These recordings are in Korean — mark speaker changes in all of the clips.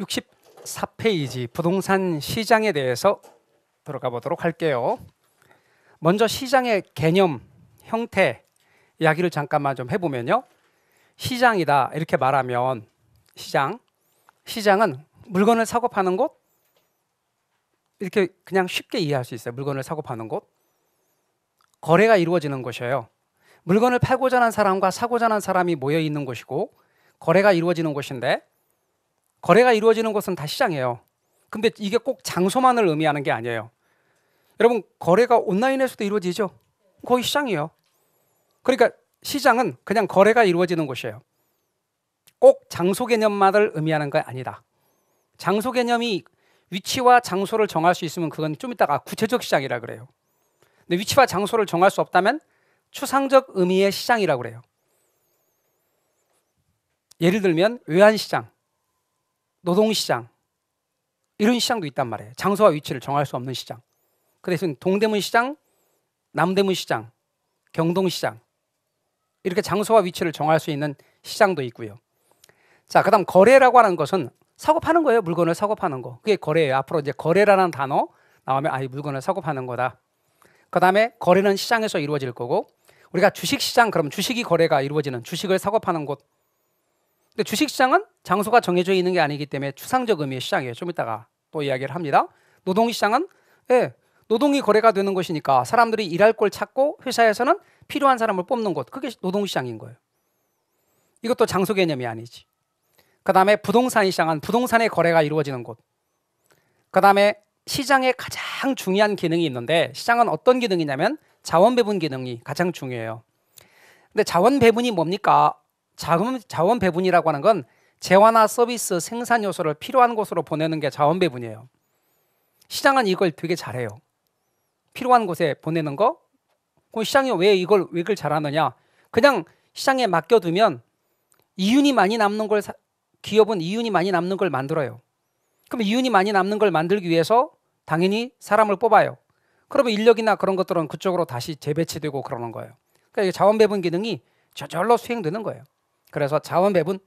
Speaker 1: 64페이지 부동산 시장에 대해서 들어가 보도록 할게요. 먼저 시장의 개념, 형태 이야기를 잠깐만 좀 해보면요. 시장이다 이렇게 말하면 시장은 물건을 사고 파는 곳, 이렇게 그냥 쉽게 이해할 수 있어요. 물건을 사고 파는 곳, 거래가 이루어지는 곳이에요. 물건을 팔고자 하는 사람과 사고자 하는 사람이 모여 있는 곳이고 거래가 이루어지는 곳인데, 거래가 이루어지는 곳은 다 시장이에요. 근데 이게 꼭 장소만을 의미하는 게 아니에요. 여러분, 거래가 온라인에서도 이루어지죠. 거기 시장이에요. 그러니까 시장은 그냥 거래가 이루어지는 곳이에요. 꼭 장소 개념만을 의미하는 게 아니다. 장소 개념이 위치와 장소를 정할 수 있으면 그건 좀 이따가 구체적 시장이라 그래요. 근데 위치와 장소를 정할 수 없다면 추상적 의미의 시장이라고 그래요. 예를 들면 외환시장, 노동시장 이런 시장도 있단 말이에요. 장소와 위치를 정할 수 없는 시장. 그 대신 동대문시장, 남대문시장, 경동시장 이렇게 장소와 위치를 정할 수 있는 시장도 있고요. 자, 그다음 거래라고 하는 것은 사고 파는 거예요. 물건을 사고 파는 거. 그게 거래예요. 앞으로 이제 거래라는 단어 나오면 이 물건을 사고 파는 거다. 그다음에 거래는 시장에서 이루어질 거고, 우리가 주식시장 그러면 주식이 거래가 이루어지는, 주식을 사고 파는 곳. 근데 주식시장은 장소가 정해져 있는 게 아니기 때문에 추상적 의미의 시장이에요. 좀 이따가 또 이야기를 합니다. 노동시장은 노동이 거래가 되는 곳이니까 사람들이 일할 걸 찾고 회사에서는 필요한 사람을 뽑는 곳, 그게 노동시장인 거예요. 이것도 장소 개념이 아니지. 그 다음에 부동산 시장은 부동산의 거래가 이루어지는 곳. 그 다음에 시장에 가장 중요한 기능이 있는데, 시장은 어떤 기능이냐면 자원 배분 기능이 가장 중요해요. 근데 자원 배분이 뭡니까? 자원 배분이라고 하는 건 재화나 서비스, 생산 요소를 필요한 곳으로 보내는 게 자원 배분이에요. 시장은 이걸 되게 잘해요. 필요한 곳에 보내는 거. 그럼 시장이 왜 이걸 잘하느냐? 그냥 시장에 맡겨두면 이윤이 많이 남는 걸, 기업은 이윤이 많이 남는 걸 만들어요. 그럼 이윤이 많이 남는 걸 만들기 위해서 당연히 사람을 뽑아요. 그러면 인력이나 그런 것들은 그쪽으로 다시 재배치되고 그러는 거예요. 그러니까 자원 배분 기능이 저절로 수행되는 거예요. 그래서 자원 배분,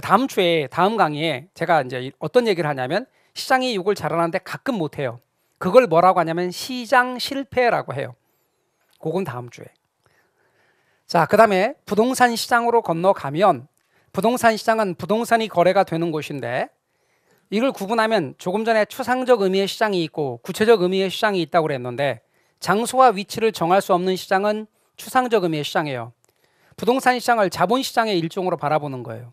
Speaker 1: 다음 강의에 제가 이제 어떤 얘기를 하냐면, 시장이 이걸 잘하는데 가끔 못해요. 그걸 뭐라고 하냐면 시장 실패라고 해요. 그건 다음 주에. 자, 그 다음에 부동산 시장으로 건너가면, 부동산 시장은 부동산이 거래가 되는 곳인데, 이걸 구분하면 조금 전에 추상적 의미의 시장이 있고 구체적 의미의 시장이 있다고 그랬는데, 장소와 위치를 정할 수 없는 시장은 추상적 의미의 시장이에요. 부동산 시장을 자본시장의 일종으로 바라보는 거예요.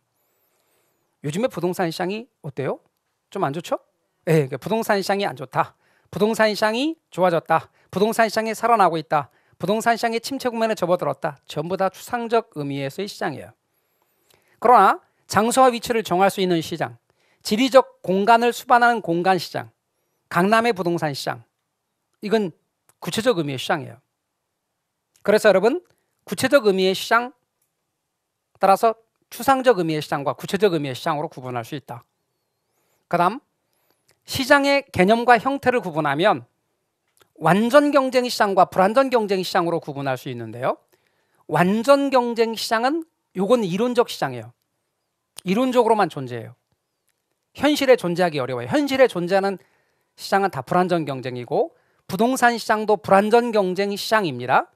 Speaker 1: 요즘에 부동산 시장이 어때요? 좀 안 좋죠? 네, 부동산 시장이 안 좋다. 부동산 시장이 좋아졌다. 부동산 시장이 살아나고 있다. 부동산 시장이 침체 국면에 접어들었다. 전부 다 추상적 의미에서의 시장이에요. 그러나 장소와 위치를 정할 수 있는 시장, 지리적 공간을 수반하는 공간 시장, 강남의 부동산 시장, 이건 구체적 의미의 시장이에요. 그래서 여러분, 구체적 의미의 시장 따라서 추상적 의미의 시장과 구체적 의미의 시장으로 구분할 수 있다. 그 다음 시장의 개념과 형태를 구분하면 완전 경쟁 시장과 불완전 경쟁 시장으로 구분할 수 있는데요. 완전 경쟁 시장은 요건 이론적 시장이에요. 이론적으로만 존재해요. 현실에 존재하기 어려워요. 현실에 존재하는 시장은 다 불완전 경쟁이고, 부동산 시장도 불완전 경쟁 시장입니다.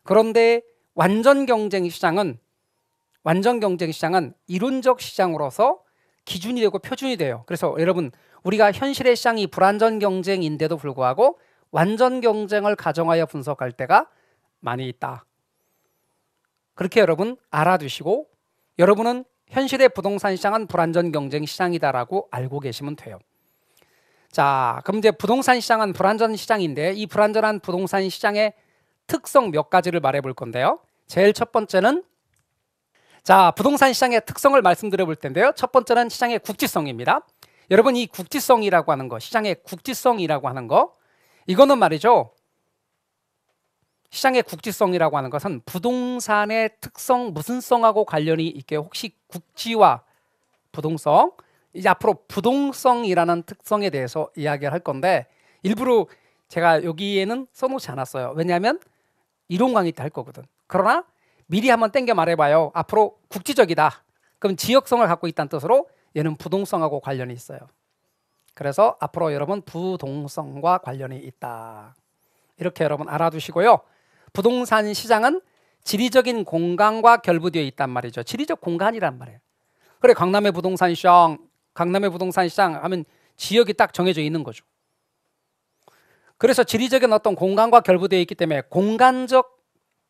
Speaker 1: 그런데 완전 경쟁 시장은 이론적 시장으로서 기준이 되고 표준이 돼요. 그래서 여러분, 우리가 현실의 시장이 불완전 경쟁인데도 불구하고 완전 경쟁을 가정하여 분석할 때가 많이 있다. 그렇게 여러분 알아두시고, 여러분은 현실의 부동산 시장은 불완전 경쟁 시장이다라고 알고 계시면 돼요. 자, 그럼 이제 부동산 시장은 불완전 시장인데, 이 불완전한 부동산 시장의 특성 몇 가지를 말해 볼 건데요. 제일 첫 번째는, 자, 부동산 시장의 특성을 말씀드려 볼 텐데요. 첫 번째는 시장의 국지성입니다. 여러분, 이 국지성이라고 하는 거, 시장의 국지성이라고 하는 거, 이거는 말이죠, 시장의 국지성이라고 하는 것은 부동산의 특성, 무슨 성하고 관련이 있게, 혹시 국지와 부동성, 이제 앞으로 부동성이라는 특성에 대해서 이야기를 할 건데, 일부러 제가 여기에는 써놓지 않았어요. 왜냐하면 이론 강의 때 할 거거든. 그러나 미리 한번 땡겨 말해봐요. 앞으로 국지적이다. 그럼 지역성을 갖고 있다는 뜻으로 얘는 부동성하고 관련이 있어요. 그래서 앞으로 여러분 부동성과 관련이 있다. 이렇게 여러분 알아두시고요. 부동산 시장은 지리적인 공간과 결부되어 있단 말이죠. 지리적 공간이란 말이에요. 그래, 강남의 부동산 시장 하면 지역이 딱 정해져 있는 거죠. 그래서 지리적인 어떤 공간과 결부되어 있기 때문에 공간적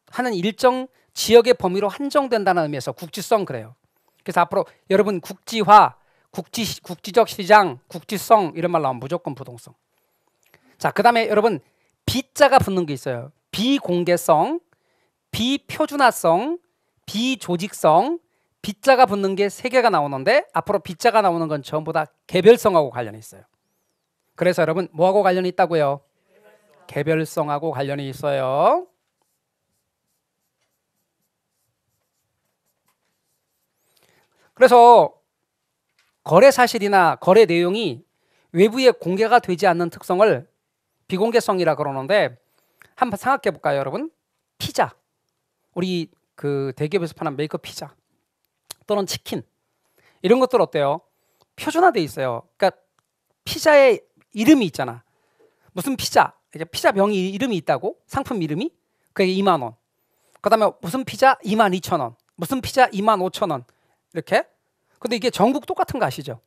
Speaker 1: 하는 일정 지역의 범위로 한정된다는 의미에서 국지성 그래요. 그래서 앞으로 여러분 국지화, 국지적 시장, 국지성 이런 말 나오면 무조건 부동성. 자, 그 다음에 여러분 B자가 붙는 게 있어요. 비공개성, 비표준화성, 비조직성, B자가 붙는 게 3개가 나오는데 앞으로 B자가 나오는 건 전부 다 개별성하고 관련이 있어요. 그래서 여러분 뭐하고 관련이 있다고요? 개별성하고 관련이 있어요. 그래서 거래 사실이나 거래 내용이 외부에 공개가 되지 않는 특성을 비공개성이라 그러는데 한번 생각해 볼까요, 여러분? 피자, 우리 그 대기업에서 파는 메이커 피자 또는 치킨 이런 것들 어때요? 표준화돼 있어요. 그러니까 피자의 이름이 있잖아. 무슨 피자, 이게 피자 병이 이름이 있다고? 상품 이름이? 그게 2만 원. 그다음에 무슨 피자 22,000원, 무슨 피자 25,000원 이렇게. 근데 이게 전국 똑같은 거 아시죠?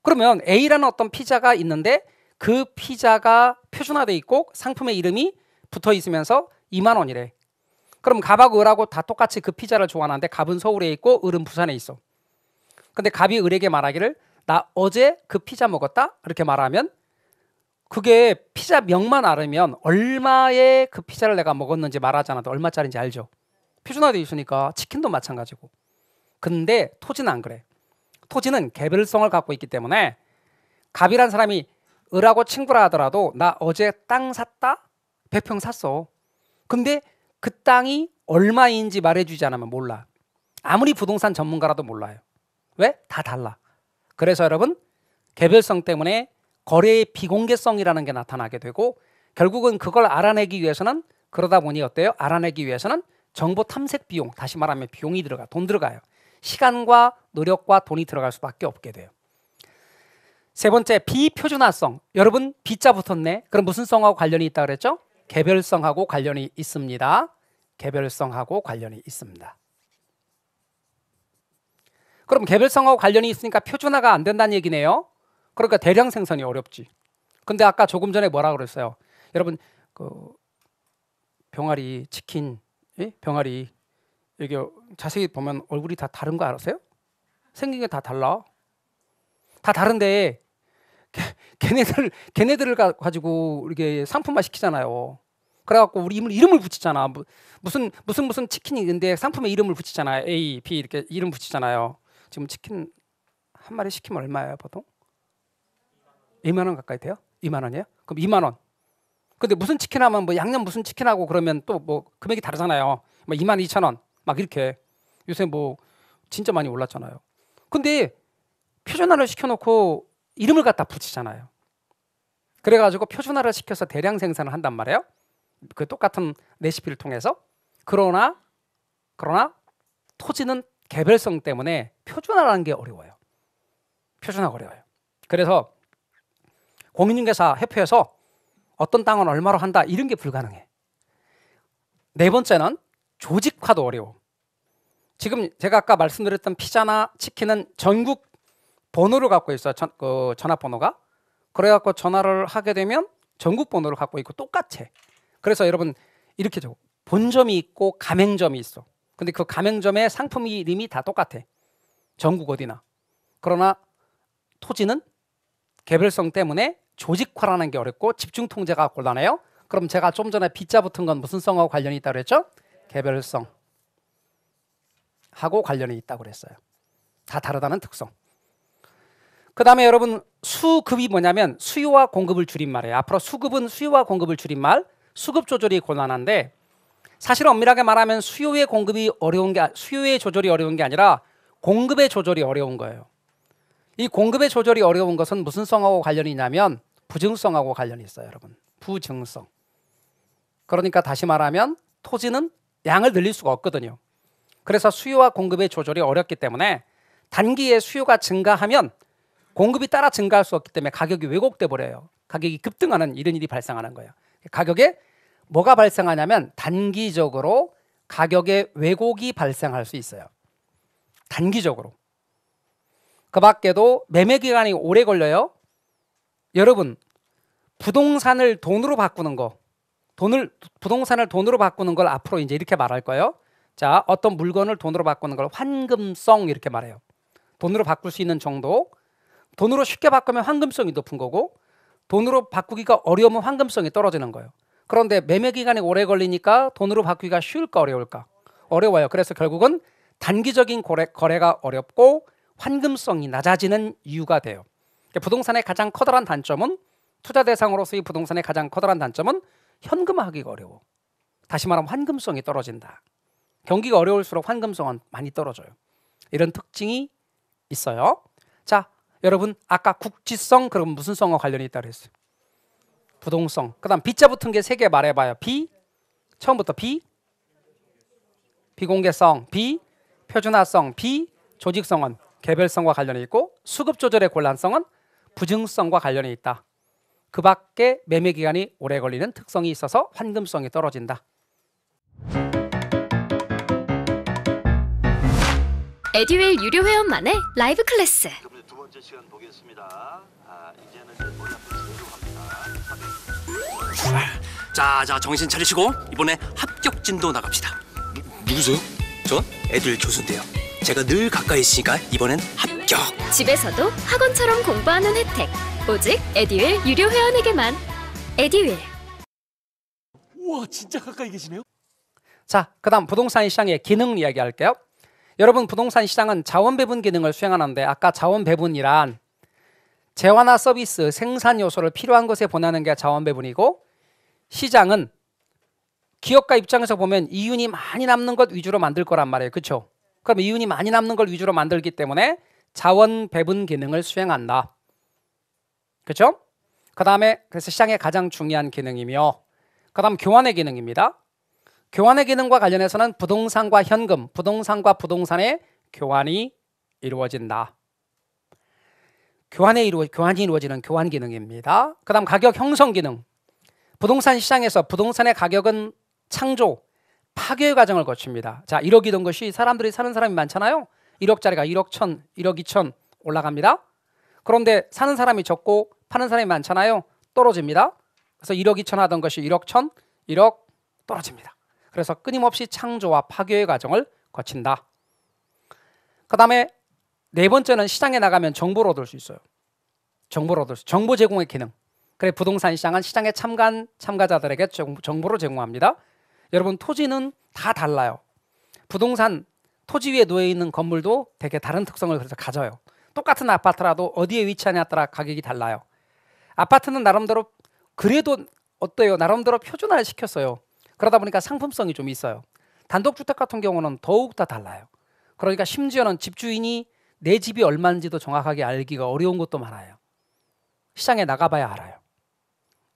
Speaker 1: 그러면 A라는 어떤 피자가 있는데 그 피자가 표준화돼 있고 상품의 이름이 붙어 있으면서 2만 원이래. 그럼 갑하고 을하고 다 똑같이 그 피자를 좋아하는데 갑은 서울에 있고 을은 부산에 있어. 근데 갑이 을에게 말하기를 나 어제 그 피자 먹었다 이렇게 말하면 그게 피자 명만 알으면 얼마의 그 피자를 내가 먹었는지 말하지 않아도 얼마짜리인지 알죠. 표준화돼 있으니까 치킨도 마찬가지고. 근데 토지는 안 그래. 토지는 개별성을 갖고 있기 때문에 갑이란 사람이 을하고 친구라 하더라도 나 어제 땅 샀다? 100평 샀어. 근데 그 땅이 얼마인지 말해주지 않으면 몰라. 아무리 부동산 전문가라도 몰라요. 왜? 다 달라. 그래서 여러분 개별성 때문에 거래의 비공개성이라는 게 나타나게 되고 결국은 그걸 알아내기 위해서는 그러다 보니 어때요? 알아내기 위해서는 정보 탐색 비용, 다시 말하면 비용이 들어가, 돈 들어가요. 시간과 노력과 돈이 들어갈 수밖에 없게 돼요. 세 번째, 비표준화성. 여러분 B자 붙었네. 그럼 무슨 성하고 관련이 있다 그랬죠? 개별성하고 관련이 있습니다. 개별성하고 관련이 있습니다. 그럼 개별성하고 관련이 있으니까 표준화가 안 된다는 얘기네요. 그러니까 대량 생산이 어렵지. 근데 아까 조금 전에 뭐라 그랬어요? 여러분 그 병아리 치킨, 예? 병아리 여기 자세히 보면 얼굴이 다 다른 거 알았어요? 생긴 게 다 달라. 다 다른데 걔네들을 가지고 이렇게 상품화 시키잖아요. 그래갖고 우리 이름을 붙이잖아. 무슨 치킨이 있는데 상품에 이름을 붙이잖아요. A, B 이렇게 이름 붙이잖아요. 지금 치킨 한 마리 시키면 얼마예요, 보통? 2만 원 가까이 돼요? 2만 원이에요? 그럼 2만 원. 근데 무슨 치킨 하면 뭐 양념 무슨 치킨 하고 그러면 또 뭐 금액이 다르잖아요. 뭐 22,000원 막 이렇게. 요새 뭐 진짜 많이 올랐잖아요. 근데 표준화를 시켜놓고 이름을 갖다 붙이잖아요. 그래가지고 표준화를 시켜서 대량 생산을 한단 말이에요. 그 똑같은 레시피를 통해서. 그러나 토지는 개별성 때문에 표준화라는 게 어려워요. 표준화가 어려워요. 그래서 공인중개사 협회에서 어떤 땅은 얼마로 한다 이런 게 불가능해. 네 번째는 조직화도 어려워. 지금 제가 아까 말씀드렸던 피자나 치킨은 전국 번호를 갖고 있어요. 전화번호가. 그래갖고 전화를 하게 되면 전국 번호를 갖고 있고 똑같아. 그래서 여러분 이렇게 적어. 본점이 있고 가맹점이 있어. 근데 그 가맹점의 상품 이름이 다 똑같아. 전국 어디나. 그러나 토지는 개별성 때문에 조직화라는 게 어렵고 집중 통제가 곤란해요. 그럼 제가 좀 전에 B자 붙은 건 무슨 성하고 관련이 있다고 그랬죠? 개별성 하고 관련이 있다고 그랬어요. 다 다르다는 특성. 그 다음에 여러분 수급이 뭐냐면 수요와 공급을 줄인 말이에요. 앞으로 수급은 수요와 공급을 줄인 말. 수급 조절이 곤란한데 사실 엄밀하게 말하면 수요의 조절이 어려운 게 아니라 공급의 조절이 어려운 거예요. 이 공급의 조절이 어려운 것은 무슨 성하고 관련이 있냐면 부증성하고 관련이 있어요, 여러분. 부증성. 그러니까 다시 말하면 토지는 양을 늘릴 수가 없거든요. 그래서 수요와 공급의 조절이 어렵기 때문에 단기에 수요가 증가하면 공급이 따라 증가할 수 없기 때문에 가격이 왜곡돼 버려요. 가격이 급등하는 이런 일이 발생하는 거예요. 가격에 뭐가 발생하냐면 단기적으로 가격의 왜곡이 발생할 수 있어요. 단기적으로. 그 밖에도 매매 기간이 오래 걸려요. 여러분, 부동산을 돈으로 바꾸는 거, 부동산을 돈으로 바꾸는 걸 앞으로 이제 이렇게 말할 거예요. 자, 어떤 물건을 돈으로 바꾸는 걸 환금성 이렇게 말해요. 돈으로 바꿀 수 있는 정도. 돈으로 쉽게 바꾸면 환금성이 높은 거고, 돈으로 바꾸기가 어려우면 환금성이 떨어지는 거예요. 그런데 매매 기간이 오래 걸리니까 돈으로 바꾸기가 쉬울까 어려울까? 어려워요. 그래서 결국은 단기적인 거래가 어렵고 환금성이 낮아지는 이유가 돼요. 부동산의 가장 커다란 단점은, 투자 대상으로서의 부동산의 가장 커다란 단점은 현금화하기가 어려워. 다시 말하면 환금성이 떨어진다. 경기가 어려울수록 환금성은 많이 떨어져요. 이런 특징이 있어요. 자, 여러분 아까 국지성, 그럼 무슨 성과 관련이 있다고 했어요? 부동성. 그 다음 B자 붙은 게 3개 말해봐요. B, 처음부터 B, 비공개성, B, 표준화성, B, 조직성은 개별성과 관련이 있고, 수급 조절의 곤란성은 부증성과 관련이 있다. 그 밖에 매매 기간이 오래 걸리는 특성이 있어서 환금성이 떨어진다.
Speaker 2: 에듀윌 유료 회원만의 라이브 클래스.
Speaker 3: 두 번째 시간 보겠습니다. 이제는 이제 놀랍게 성공합니다.
Speaker 4: 자, 정신 차리시고 이번에 합격 진도 나갑시다.
Speaker 5: 누구세요?
Speaker 4: 전 에듀윌 교수인데요. 제가 늘 가까이 있으니까 이번엔 합격.
Speaker 2: 집에서도 학원처럼 공부하는 혜택. 오직 에듀윌 유료 회원에게만. 에듀윌.
Speaker 4: 우와, 진짜 가까이 계시네요.
Speaker 1: 자, 그 다음 부동산 시장의 기능 이야기할게요. 여러분, 부동산 시장은 자원 배분 기능을 수행하는데, 아까 자원 배분이란 재화나 서비스, 생산 요소를 필요한 곳에 보내는 게 자원 배분이고, 시장은 기업가 입장에서 보면 이윤이 많이 남는 것 위주로 만들 거란 말이에요. 그렇죠? 그럼 이윤이 많이 남는 걸 위주로 만들기 때문에 자원 배분 기능을 수행한다. 그렇죠? 그 다음에 그래서 시장의 가장 중요한 기능이며, 그 다음 교환의 기능입니다. 교환의 기능과 관련해서는 부동산과 현금, 부동산과 부동산의 교환이 이루어진다. 교환이 이루어지는 교환 기능입니다. 그 다음 가격 형성 기능. 부동산 시장에서 부동산의 가격은 창조, 파괴의 과정을 거칩니다. 자, 1억이던 것이 사람들이 사는 사람이 많잖아요. 1억짜리가 1억 1천, 1억 2천 올라갑니다. 그런데 사는 사람이 적고 파는 사람이 많잖아요. 떨어집니다. 그래서 1억 2천 하던 것이 1억 1천, 1억 떨어집니다. 그래서 끊임없이 창조와 파괴의 과정을 거친다. 그 다음에 네 번째는 시장에 나가면 정보를 얻을 수 있어요. 정보 제공의 기능. 그래, 부동산 시장은 시장에 참가자들에게 정보를 제공합니다. 여러분, 토지는 다 달라요. 부동산 토지 위에 놓여 있는 건물도 되게 다른 특성을 그래서 가져요. 똑같은 아파트라도 어디에 위치하냐에 따라 가격이 달라요. 아파트는 나름대로 그래도 어때요? 나름대로 표준화를 시켰어요. 그러다 보니까 상품성이 좀 있어요. 단독주택 같은 경우는 더욱 다 달라요. 그러니까 심지어는 집주인이 내 집이 얼마인지도 정확하게 알기가 어려운 것도 많아요. 시장에 나가봐야 알아요.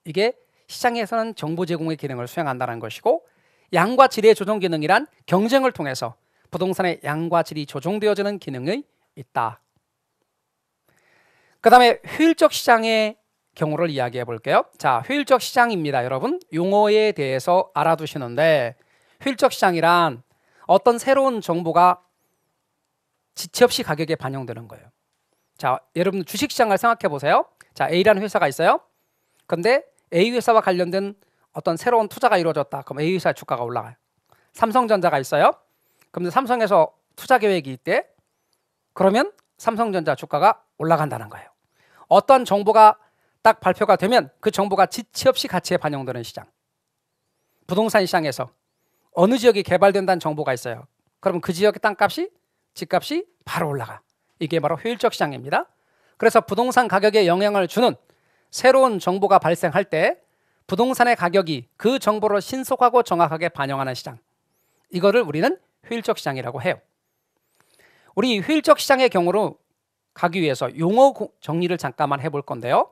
Speaker 1: 이게 시장에서는 정보 제공의 기능을 수행한다는 것이고, 양과 질의 조정 기능이란 경쟁을 통해서 부동산의 양과 질이 조정되어지는 기능이 있다. 그 다음에 효율적 시장의 경우를 이야기해 볼게요. 자, 효율적 시장입니다. 여러분, 용어에 대해서 알아두시는데, 효율적 시장이란 어떤 새로운 정보가 지체 없이 가격에 반영되는 거예요. 자, 여러분 주식시장을 생각해 보세요. 자, A라는 회사가 있어요. 근데 A 회사와 관련된 어떤 새로운 투자가 이루어졌다. 그럼 A 회사의 주가가 올라가요. 삼성전자가 있어요. 그럼 삼성에서 투자 계획이 있대. 그러면 삼성전자 주가가 올라간다는 거예요. 어떤 정보가 딱 발표가 되면 그 정보가 지체 없이 가치에 반영되는 시장. 부동산 시장에서 어느 지역이 개발된다는 정보가 있어요. 그러면 그 지역의 땅값이, 집값이 바로 올라가. 이게 바로 효율적 시장입니다. 그래서 부동산 가격에 영향을 주는 새로운 정보가 발생할 때 부동산의 가격이 그 정보를 신속하고 정확하게 반영하는 시장. 이거를 우리는 효율적 시장이라고 해요. 우리 효율적 시장의 경우로 가기 위해서 용어 정리를 잠깐만 해볼 건데요.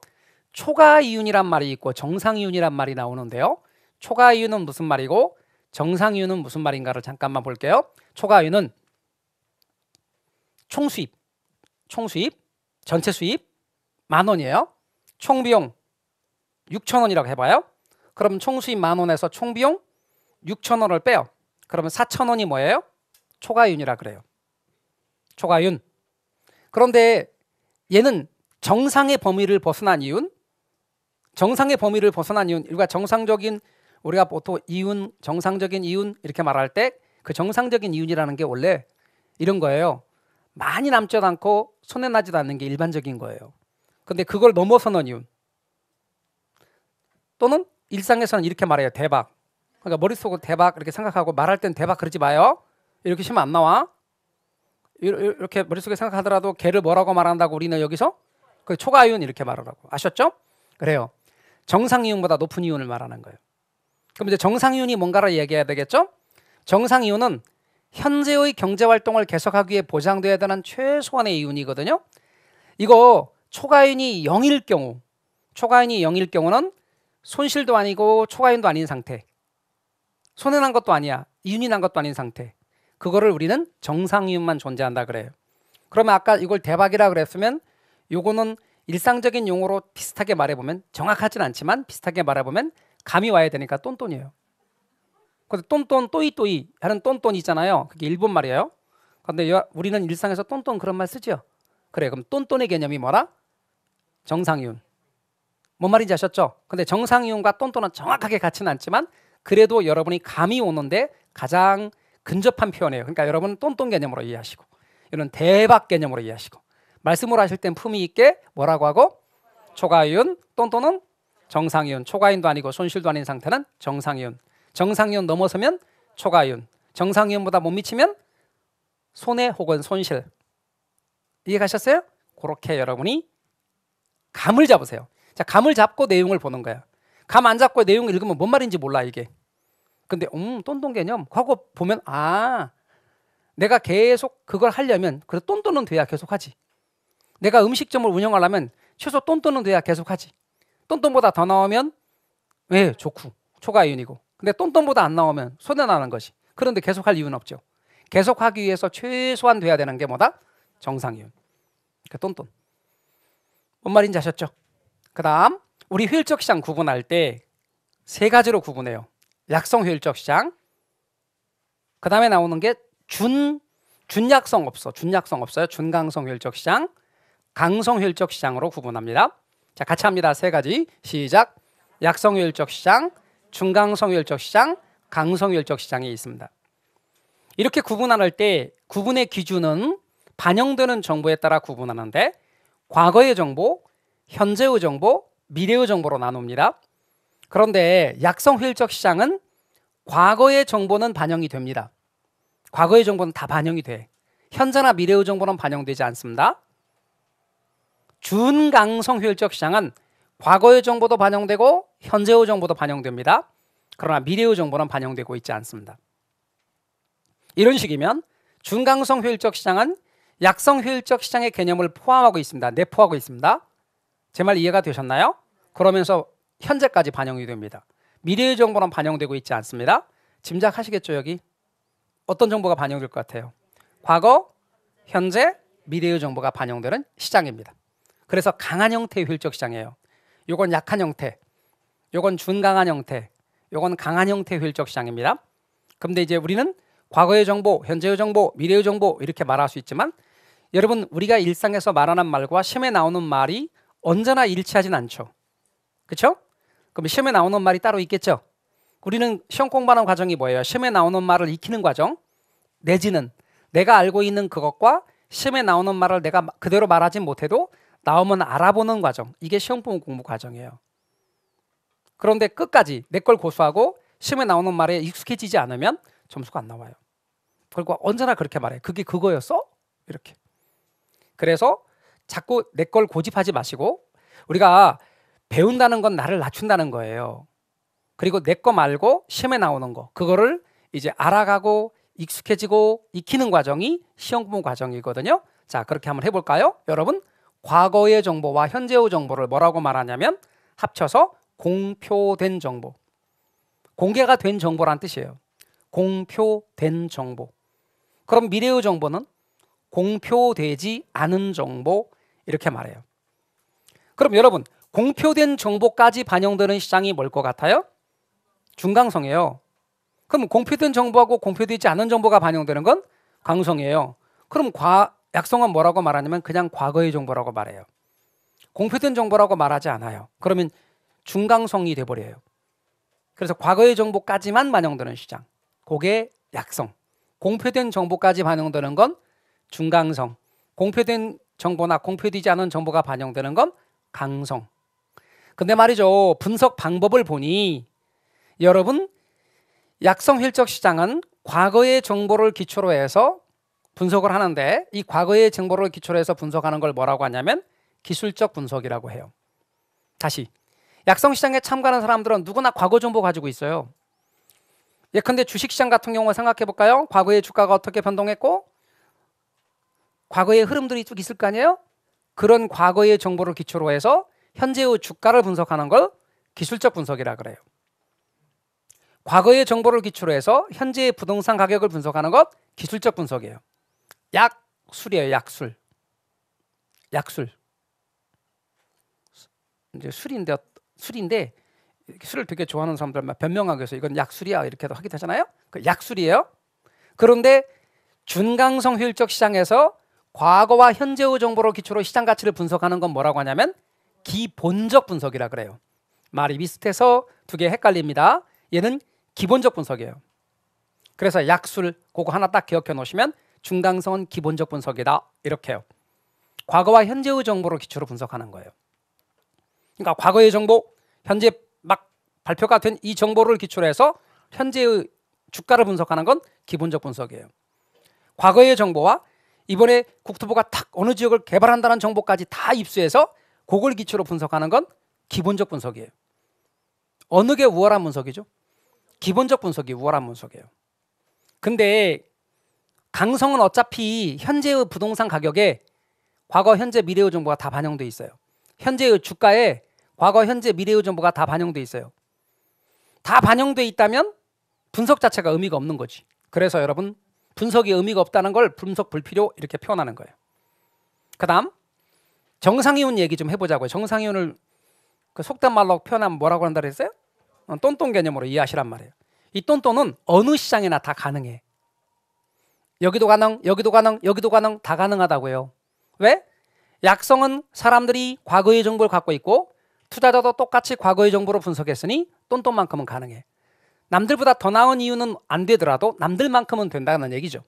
Speaker 1: 초과 이윤이란 말이 있고 정상 이윤이란 말이 나오는데요. 초과 이윤은 무슨 말이고 정상 이윤은 무슨 말인가를 잠깐만 볼게요. 초과 이윤은 총수입, 총 수입, 전체 수입 10,000원이에요. 총 비용 6,000원이라고 해봐요. 그럼 총 수입 10,000원에서 총 비용 6,000원을 빼요. 그러면 4,000원이 뭐예요? 초과이윤이라 그래요. 초과이윤. 그런데 얘는 정상의 범위를 벗어난 이윤, 정상의 범위를 벗어난 이윤, 우리가 정상적인, 우리가 보통 이윤, 정상적인 이윤 이렇게 말할 때 그 정상적인 이윤이라는 게 원래 이런 거예요. 많이 남지도 않고 손해 나지도 않는 게 일반적인 거예요. 근데 그걸 넘어서는 이윤, 또는 일상에서는 이렇게 말해요. 대박. 그러니까 머릿속으로 대박 이렇게 생각하고 말할 땐 대박 그러지 마요. 이렇게 쉬면 안 나와. 이렇게 머릿속에 생각하더라도 걔를 뭐라고 말한다고 우리는 여기서 그 초과이윤 이렇게 말하라고. 아셨죠? 그래요. 정상이윤보다 높은 이윤을 말하는 거예요. 그럼 이제 정상이윤이 뭔가를 얘기해야 되겠죠? 정상이윤은 현재의 경제활동을 계속하기 위해 보장돼야 되는 최소한의 이윤이거든요. 이거 초과이윤이 0일 경우, 초과이윤이 0일 경우는 손실도 아니고 초과이윤도 아닌 상태, 손해난 것도 아니야, 이윤이 난 것도 아닌 상태, 그거를 우리는 정상이윤만 존재한다 그래요. 그러면 아까 이걸 대박이라 그랬으면 요거는 일상적인 용어로 비슷하게 말해보면, 정확하진 않지만 비슷하게 말해보면 감이 와야 되니까 똔똔이에요. 근데 똔똔 또이또이 하는 똔똔 있잖아요. 그게 일본 말이에요. 근데 우리는 일상에서 똔똔 그런 말 쓰죠. 그래, 그럼 똔똔의 개념이 뭐라? 정상이윤. 뭔 말인지 아셨죠? 근데 정상이윤과 똔똔은 정확하게 같지는 않지만 그래도 여러분이 감이 오는데 가장 근접한 표현이에요. 그러니까 여러분 똔똔 개념으로 이해하시고, 이런 대박 개념으로 이해하시고, 말씀을 하실 땐 품위 있게 뭐라고 하고? 초과이윤, 똔똔은 정상이윤, 초과이윤도 아니고 손실도 아닌 상태는 정상이윤, 정상이윤 넘어서면 초과이윤, 정상이윤보다 못 미치면 손해 혹은 손실. 이해 가셨어요? 그렇게 여러분이 감을 잡으세요. 자, 감을 잡고 내용을 보는 거야. 감 안 잡고 내용을 읽으면 뭔 말인지 몰라 이게. 근데 똔똔 개념 하고 보면, 아, 내가 계속 그걸 하려면 그래도 똔똔은 돼야 계속하지. 내가 음식점을 운영하려면 최소 똔똔은 돼야 계속하지. 똔똔보다 더 나오면 왜 좋고 초과이윤이고, 근데 똔똔보다 안 나오면 손해나는 것이. 그런데 계속할 이유는 없죠. 계속하기 위해서 최소한 돼야 되는 게 뭐다? 정상이윤. 그 똔똔. 뭔 말인지 아셨죠? 그 다음 우리 효율적 시장 구분할 때 세 가지로 구분해요. 약성 효율적 시장, 그 다음에 나오는 게 준약성 없어요. 준강성 효율적 시장, 강성 효율적 시장으로 구분합니다. 자, 같이 합니다. 세 가지. 시작. 약성 효율적 시장, 중강성 효율적 시장, 강성 효율적 시장이 있습니다. 이렇게 구분할 때 구분의 기준은 반영되는 정보에 따라 구분하는데, 과거의 정보, 현재의 정보, 미래의 정보로 나눕니다. 그런데 약성 효율적 시장은 과거의 정보는 반영이 됩니다. 과거의 정보는 다 반영이 돼. 현재나 미래의 정보는 반영되지 않습니다. 준강성 효율적 시장은 과거의 정보도 반영되고 현재의 정보도 반영됩니다. 그러나 미래의 정보는 반영되고 있지 않습니다. 이런 식이면 준강성 효율적 시장은 약성 효율적 시장의 개념을 포함하고 있습니다. 내포하고 있습니다. 제 말 이해가 되셨나요? 그러면서 현재까지 반영이 됩니다. 미래의 정보는 반영되고 있지 않습니다. 짐작하시겠죠? 여기 어떤 정보가 반영될 것 같아요? 과거, 현재, 미래의 정보가 반영되는 시장입니다. 그래서 강한 형태의 효율적 시장이에요. 요건 약한 형태, 요건 준강한 형태, 요건 강한 형태의 효율적 시장입니다. 그런데 이제 우리는 과거의 정보, 현재의 정보, 미래의 정보 이렇게 말할 수 있지만, 여러분 우리가 일상에서 말하는 말과 시험에 나오는 말이 언제나 일치하진 않죠. 그렇죠? 그럼 시험에 나오는 말이 따로 있겠죠. 우리는 시험 공부하는 과정이 뭐예요? 시험에 나오는 말을 익히는 과정, 내지는 내가 알고 있는 그것과 시험에 나오는 말을 내가 그대로 말하지 못해도 나오면 알아보는 과정, 이게 시험 공부 과정이에요. 그런데 끝까지 내 걸 고수하고 시험에 나오는 말에 익숙해지지 않으면 점수가 안 나와요. 그리고 언제나 그렇게 말해. 그게 그거였어? 이렇게. 그래서 자꾸 내 걸 고집하지 마시고, 우리가 배운다는 건 나를 낮춘다는 거예요. 그리고 내 거 말고 시험에 나오는 거, 그거를 이제 알아가고 익숙해지고 익히는 과정이 시험 공부 과정이거든요. 자, 그렇게 한번 해볼까요? 여러분, 과거의 정보와 현재의 정보를 뭐라고 말하냐면 합쳐서 공표된 정보, 공개가 된 정보란 뜻이에요. 공표된 정보. 그럼 미래의 정보는 공표되지 않은 정보 이렇게 말해요. 그럼 여러분 공표된 정보까지 반영되는 시장이 뭘 것 같아요? 중강성이에요. 그럼 공표된 정보하고 공표되지 않은 정보가 반영되는 건 강성이에요. 그럼 약성은 뭐라고 말하냐면 그냥 과거의 정보라고 말해요. 공표된 정보라고 말하지 않아요. 그러면 중강성이 돼버려요. 그래서 과거의 정보까지만 반영되는 시장, 그게 약성. 공표된 정보까지 반영되는 건 중강성. 공표된 정보나 공표되지 않은 정보가 반영되는 건 강성. 근데 말이죠, 분석 방법을 보니 여러분 약성 휠적 시장은 과거의 정보를 기초로 해서 분석을 하는데, 이 과거의 정보를 기초로 해서 분석하는 걸 뭐라고 하냐면 기술적 분석이라고 해요. 다시, 약성 시장에 참가하는 사람들은 누구나 과거 정보 가지고 있어요. 예컨대 주식시장 같은 경우 생각해 볼까요? 과거의 주가가 어떻게 변동했고 과거의 흐름들이 쭉 있을 거 아니에요? 그런 과거의 정보를 기초로 해서 현재의 주가를 분석하는 걸 기술적 분석이라 그래요. 과거의 정보를 기초로 해서 현재의 부동산 가격을 분석하는 것 기술적 분석이에요. 약술이에요. 약술. 이제 술인데 술을 되게 좋아하는 사람들만 변명하기 위해서 이건 약술이야 이렇게도 하기도 하잖아요. 그 약술이에요. 그런데 준강성 효율적 시장에서 과거와 현재의 정보를 기초로 시장 가치를 분석하는 건 뭐라고 하냐면 기본적 분석이라 그래요. 말이 비슷해서 두 개 헷갈립니다. 얘는 기본적 분석이에요. 그래서 약술 그거 하나 딱 기억해 놓으시면 중강성은 기본적 분석이다 이렇게 해요. 과거와 현재의 정보를 기초로 분석하는 거예요. 그러니까 과거의 정보, 현재 막 발표가 된 이 정보를 기초로 해서 현재의 주가를 분석하는 건 기본적 분석이에요. 과거의 정보와 이번에 국토부가 탁 어느 지역을 개발한다는 정보까지 다 입수해서 그걸 기초로 분석하는 건 기본적 분석이에요. 어느 게 우월한 분석이죠? 기본적 분석이 우월한 분석이에요. 근데 강성은 어차피 현재의 부동산 가격에 과거, 현재, 미래의 정보가 다 반영돼 있어요. 현재의 주가에 과거, 현재, 미래의 정보가 다 반영돼 있어요. 다 반영돼 있다면 분석 자체가 의미가 없는 거지. 그래서 여러분 분석이 의미가 없다는 걸 분석 불필요 이렇게 표현하는 거예요. 그 다음 정상이온 얘기 좀 해보자고요. 정상이온을 그 속된 말로 표현하면 뭐라고 한다 그랬어요? 똔똔 개념으로 이해하시란 말이에요. 이 똔똔은 어느 시장이나 다 가능해. 여기도 가능, 여기도 가능, 여기도 가능, 다 가능하다고요. 왜? 약성은 사람들이 과거의 정보를 갖고 있고 투자자도 똑같이 과거의 정보로 분석했으니 똔똔만큼은 가능해. 남들보다 더 나은 이유는 안 되더라도 남들만큼은 된다는 얘기죠.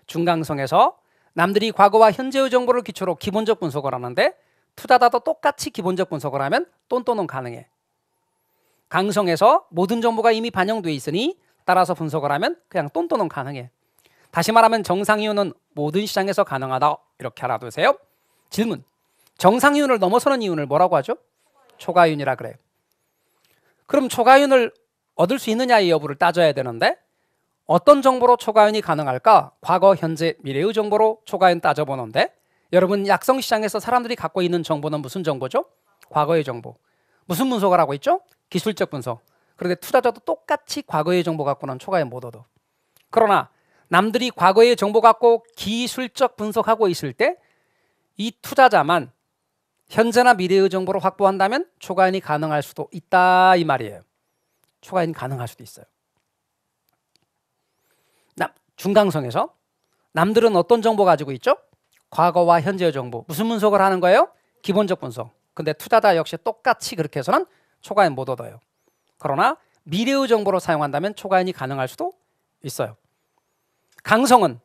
Speaker 1: 중강성에서 남들이 과거와 현재의 정보를 기초로 기본적 분석을 하는데 투자자도 똑같이 기본적 분석을 하면 똔똔은 가능해. 강성에서 모든 정보가 이미 반영돼 있으니 따라서 분석을 하면 그냥 똔똔은 가능해. 다시 말하면 정상이온은 모든 시장에서 가능하다 이렇게 알아두세요. 질문. 정상이온을 넘어서는 이온을 뭐라고 하죠? 초과이온이라 그래요. 그럼 초과이온을 얻을 수 있느냐의 여부를 따져야 되는데 어떤 정보로 초과이온이 가능할까? 과거, 현재, 미래의 정보로 초과이온 따져보는데 여러분 약성 시장에서 사람들이 갖고 있는 정보는 무슨 정보죠? 과거의 정보. 무슨 분석을 하고 있죠? 기술적 분석. 그런데 투자자도 똑같이 과거의 정보 갖고는 초과이온 못 얻어. 그러나 남들이 과거의 정보 갖고 기술적 분석하고 있을 때 이 투자자만 현재나 미래의 정보를 확보한다면 초과이온이 가능할 수도 있다 이 말이에요. 초과이온이 가능할 수도 있어요. 중강성에서 남들은 어떤 정보 가지고 있죠? 과거와 현재의 정보. 무슨 분석을 하는 거예요? 기본적 분석. 근데 투자자 역시 똑같이 그렇게 해서는 초과이온 못 얻어요. 그러나 미래의 정보로 사용한다면 초과이온이 가능할 수도 있어요. 강성은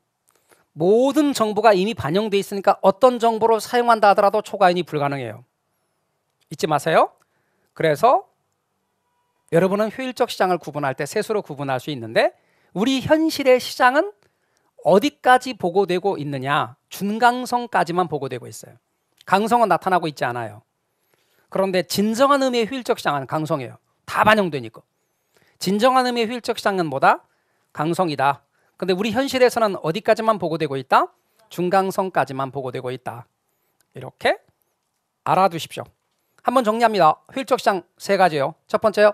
Speaker 1: 모든 정보가 이미 반영돼 있으니까 어떤 정보로 사용한다 하더라도 초과이온이 불가능해요. 잊지 마세요. 그래서 여러분은 효율적 시장을 구분할 때 셋으로 구분할 수 있는데 우리 현실의 시장은 어디까지 보고되고 있느냐? 준강성까지만 보고되고 있어요. 강성은 나타나고 있지 않아요. 그런데 진정한 의미의 효율적 시장은 강성이에요. 다 반영되니까. 진정한 의미의 효율적 시장은 뭐다? 강성이다. 근데 우리 현실에서는 어디까지만 보고되고 있다? 중강성까지만 보고되고 있다. 이렇게 알아두십시오. 한번 정리합니다. 효율적 시장 세 가지요. 첫 번째요.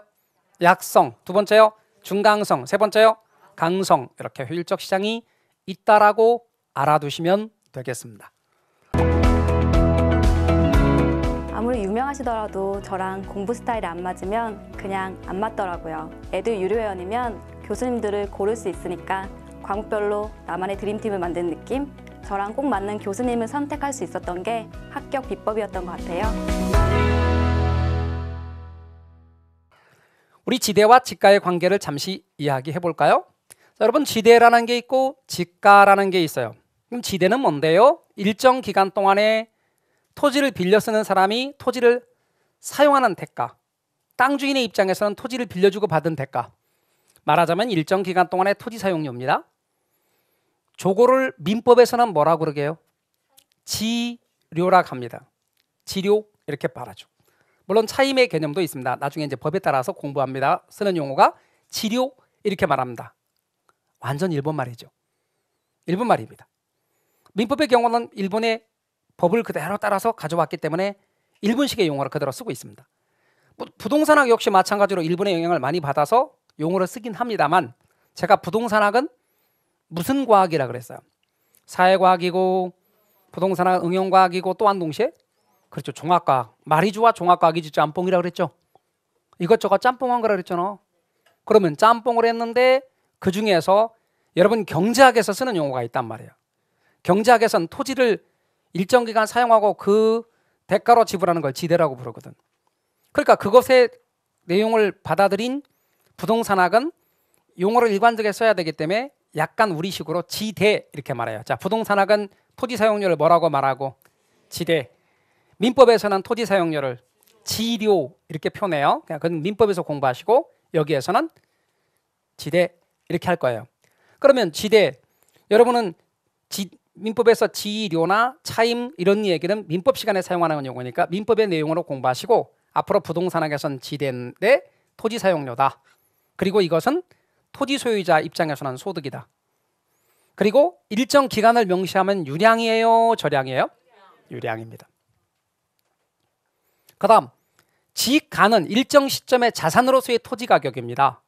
Speaker 1: 약성. 두 번째요. 중강성. 세 번째요. 강성. 이렇게 효율적 시장이 있다라고 알아두시면 되겠습니다.
Speaker 5: 아무리 유명하시더라도 저랑 공부 스타일이 안 맞으면 그냥 안 맞더라고요. 에듀 유료회원이면 교수님들을 고를 수 있으니까 과목별로 나만의 드림팀을 만든 느낌? 저랑 꼭 맞는 교수님을 선택할 수 있었던 게 합격 비법이었던 것 같아요.
Speaker 1: 우리 지대와 직가의 관계를 잠시 이야기해 볼까요? 자, 여러분, 지대라는 게 있고 직가라는 게 있어요. 그럼 지대는 뭔데요? 일정 기간 동안에 토지를 빌려 쓰는 사람이 토지를 사용하는 대가, 땅 주인의 입장에서는 토지를 빌려주고 받은 대가, 말하자면 일정 기간 동안의 토지 사용료입니다. 조고를 민법에서는 뭐라고 그러게요? 지료라고 합니다. 지료 이렇게 말하죠. 물론 차임의 개념도 있습니다. 나중에 이제 법에 따라서 공부합니다. 쓰는 용어가 지료 이렇게 말합니다. 완전 일본 말이죠. 일본 말입니다. 민법의 경우는 일본의 법을 그대로 따라서 가져왔기 때문에 일본식의 용어를 그대로 쓰고 있습니다. 부동산학 역시 마찬가지로 일본의 영향을 많이 받아서 용어를 쓰긴 합니다만, 제가 부동산학은 무슨 과학이라 그랬어요? 사회과학이고 부동산학 응용과학이고 또한 동시에 그렇죠, 종합과학. 말이 좋아 종합과학이지 짬뽕이라 그랬죠. 이것저것 짬뽕한 거라 그랬잖아. 그러면 짬뽕을 했는데 그 중에서 여러분 경제학에서 쓰는 용어가 있단 말이에요. 경제학에서는 토지를 일정 기간 사용하고 그 대가로 지불하는 걸 지대라고 부르거든. 그러니까 그것의 내용을 받아들인 부동산학은 용어를 일관되게 써야 되기 때문에 약간 우리식으로 지대 이렇게 말해요. 자, 부동산학은 토지 사용료를 뭐라고 말하고? 지대. 민법에서는 토지 사용료를 지료 이렇게 표현해요. 그건 민법에서 공부하시고 여기에서는 지대 이렇게 할 거예요. 그러면 지대, 여러분은 민법에서 지료나 차임 이런 얘기는 민법 시간에 사용하는 용어니까 민법의 내용으로 공부하시고, 앞으로 부동산학에서는 지대인데 토지 사용료다. 그리고 이것은 토지 소유자 입장에서는 소득이다. 그리고 일정 기간을 명시하면 유량이에요, 저량이에요? 유량입니다. 그 다음 지가는 일정 시점의 자산으로서의 토지 가격입니다.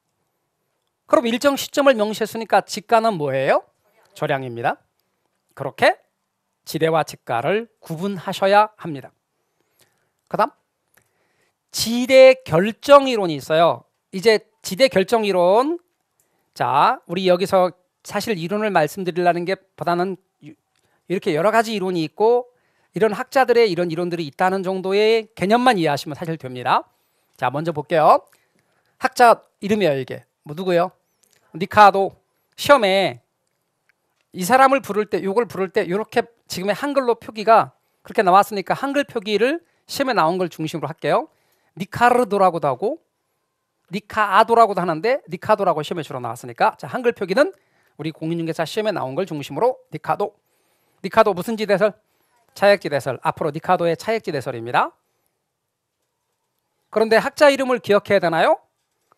Speaker 1: 그럼 일정 시점을 명시했으니까 지가는 뭐예요? 저량입니다. 그렇게 지대와 직가를 구분하셔야 합니다. 그 다음 지대 결정이론이 있어요. 이제 지대 결정이론, 자, 우리 여기서 사실 이론을 말씀드리려는 게 보다는 이렇게 여러 가지 이론이 있고 이런 학자들의 이런 이론들이 있다는 정도의 개념만 이해하시면 사실 됩니다. 자, 먼저 볼게요. 학자 이름이에요. 이게 뭐 누구예요? 리카르도. 시험에 이 사람을 부를 때, 요걸 부를 때 이렇게 지금의 한글로 표기가 그렇게 나왔으니까 한글 표기를 시험에 나온 걸 중심으로 할게요. 리카르도라고도 하고 리카아도라고도 하는데 리카도라고 시험에 주로 나왔으니까, 자, 한글 표기는 우리 공인중개사 시험에 나온 걸 중심으로 리카도. 리카도 무슨 지대설? 차액지대설. 앞으로 리카도의 차액지대설입니다. 그런데 학자 이름을 기억해야 되나요?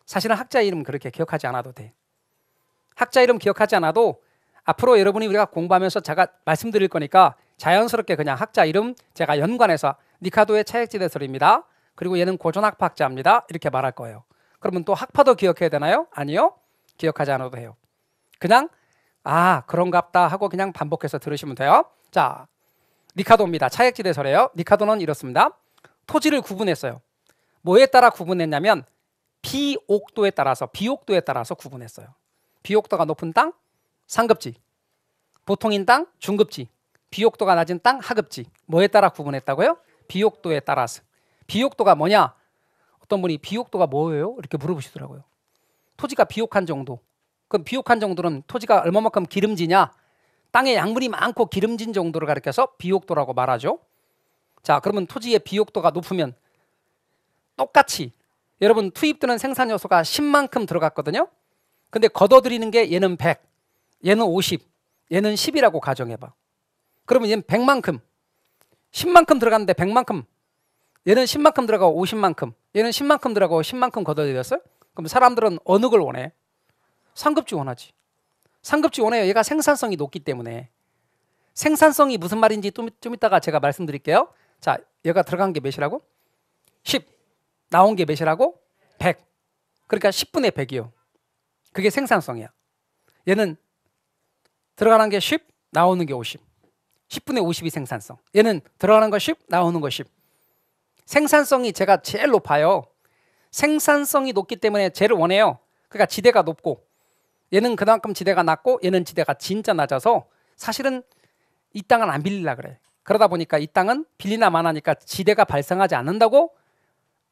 Speaker 1: 사실은 학자 이름 그렇게 기억하지 않아도 돼. 학자 이름 기억하지 않아도 앞으로 여러분이 우리가 공부하면서 제가 말씀드릴 거니까 자연스럽게 그냥 학자 이름 제가 연관해서 리카도의 차액지대설입니다. 그리고 얘는 고전학파학자입니다. 이렇게 말할 거예요. 그러면 또 학파도 기억해야 되나요? 아니요. 기억하지 않아도 해요. 그냥 아 그런갑다 하고 그냥 반복해서 들으시면 돼요. 자, 리카도입니다. 차액지대설이에요. 리카도는 이렇습니다. 토지를 구분했어요. 뭐에 따라 구분했냐면 비옥도에 따라서 구분했어요. 비옥도가 높은 땅, 상급지. 보통인 땅, 중급지. 비옥도가 낮은 땅, 하급지. 뭐에 따라 구분했다고요? 비옥도에 따라서. 비옥도가 뭐냐? 어떤 분이 비옥도가 뭐예요? 이렇게 물어보시더라고요. 토지가 비옥한 정도. 그럼 비옥한 정도는 토지가 얼마만큼 기름지냐? 땅에 양분이 많고 기름진 정도를 가리켜서 비옥도라고 말하죠. 자, 그러면 토지의 비옥도가 높으면 똑같이 여러분 투입되는 생산 요소가 10만큼 들어갔거든요. 근데 걷어들이는 게 얘는 100, 얘는 50, 얘는 10이라고 가정해봐. 그러면 얘는 100만큼, 10만큼 들어갔는데 100만큼, 얘는 10만큼 들어가고 50만큼, 얘는 10만큼 들어가고 10만큼 걷어들였어요? 그럼 사람들은 어느 걸 원해? 상급지 원하지. 상급지 원해요. 얘가 생산성이 높기 때문에. 생산성이 무슨 말인지 좀 이따가 제가 말씀드릴게요. 자, 얘가 들어간 게 몇이라고? 10. 나온 게 몇이라고? 100. 그러니까 10분의 100이요. 그게 생산성이야. 얘는 들어가는 게 10, 나오는 게 50. 10분의 50이 생산성. 얘는 들어가는 거 10, 나오는 거 10. 생산성이 제가 제일 높아요. 생산성이 높기 때문에 제일 원해요. 그러니까 지대가 높고 얘는 그만큼 지대가 낮고 얘는 지대가 진짜 낮아서 사실은 이 땅은 안 빌리려 그래. 그러다 보니까 이 땅은 빌리나 마나니까 지대가 발생하지 않는다고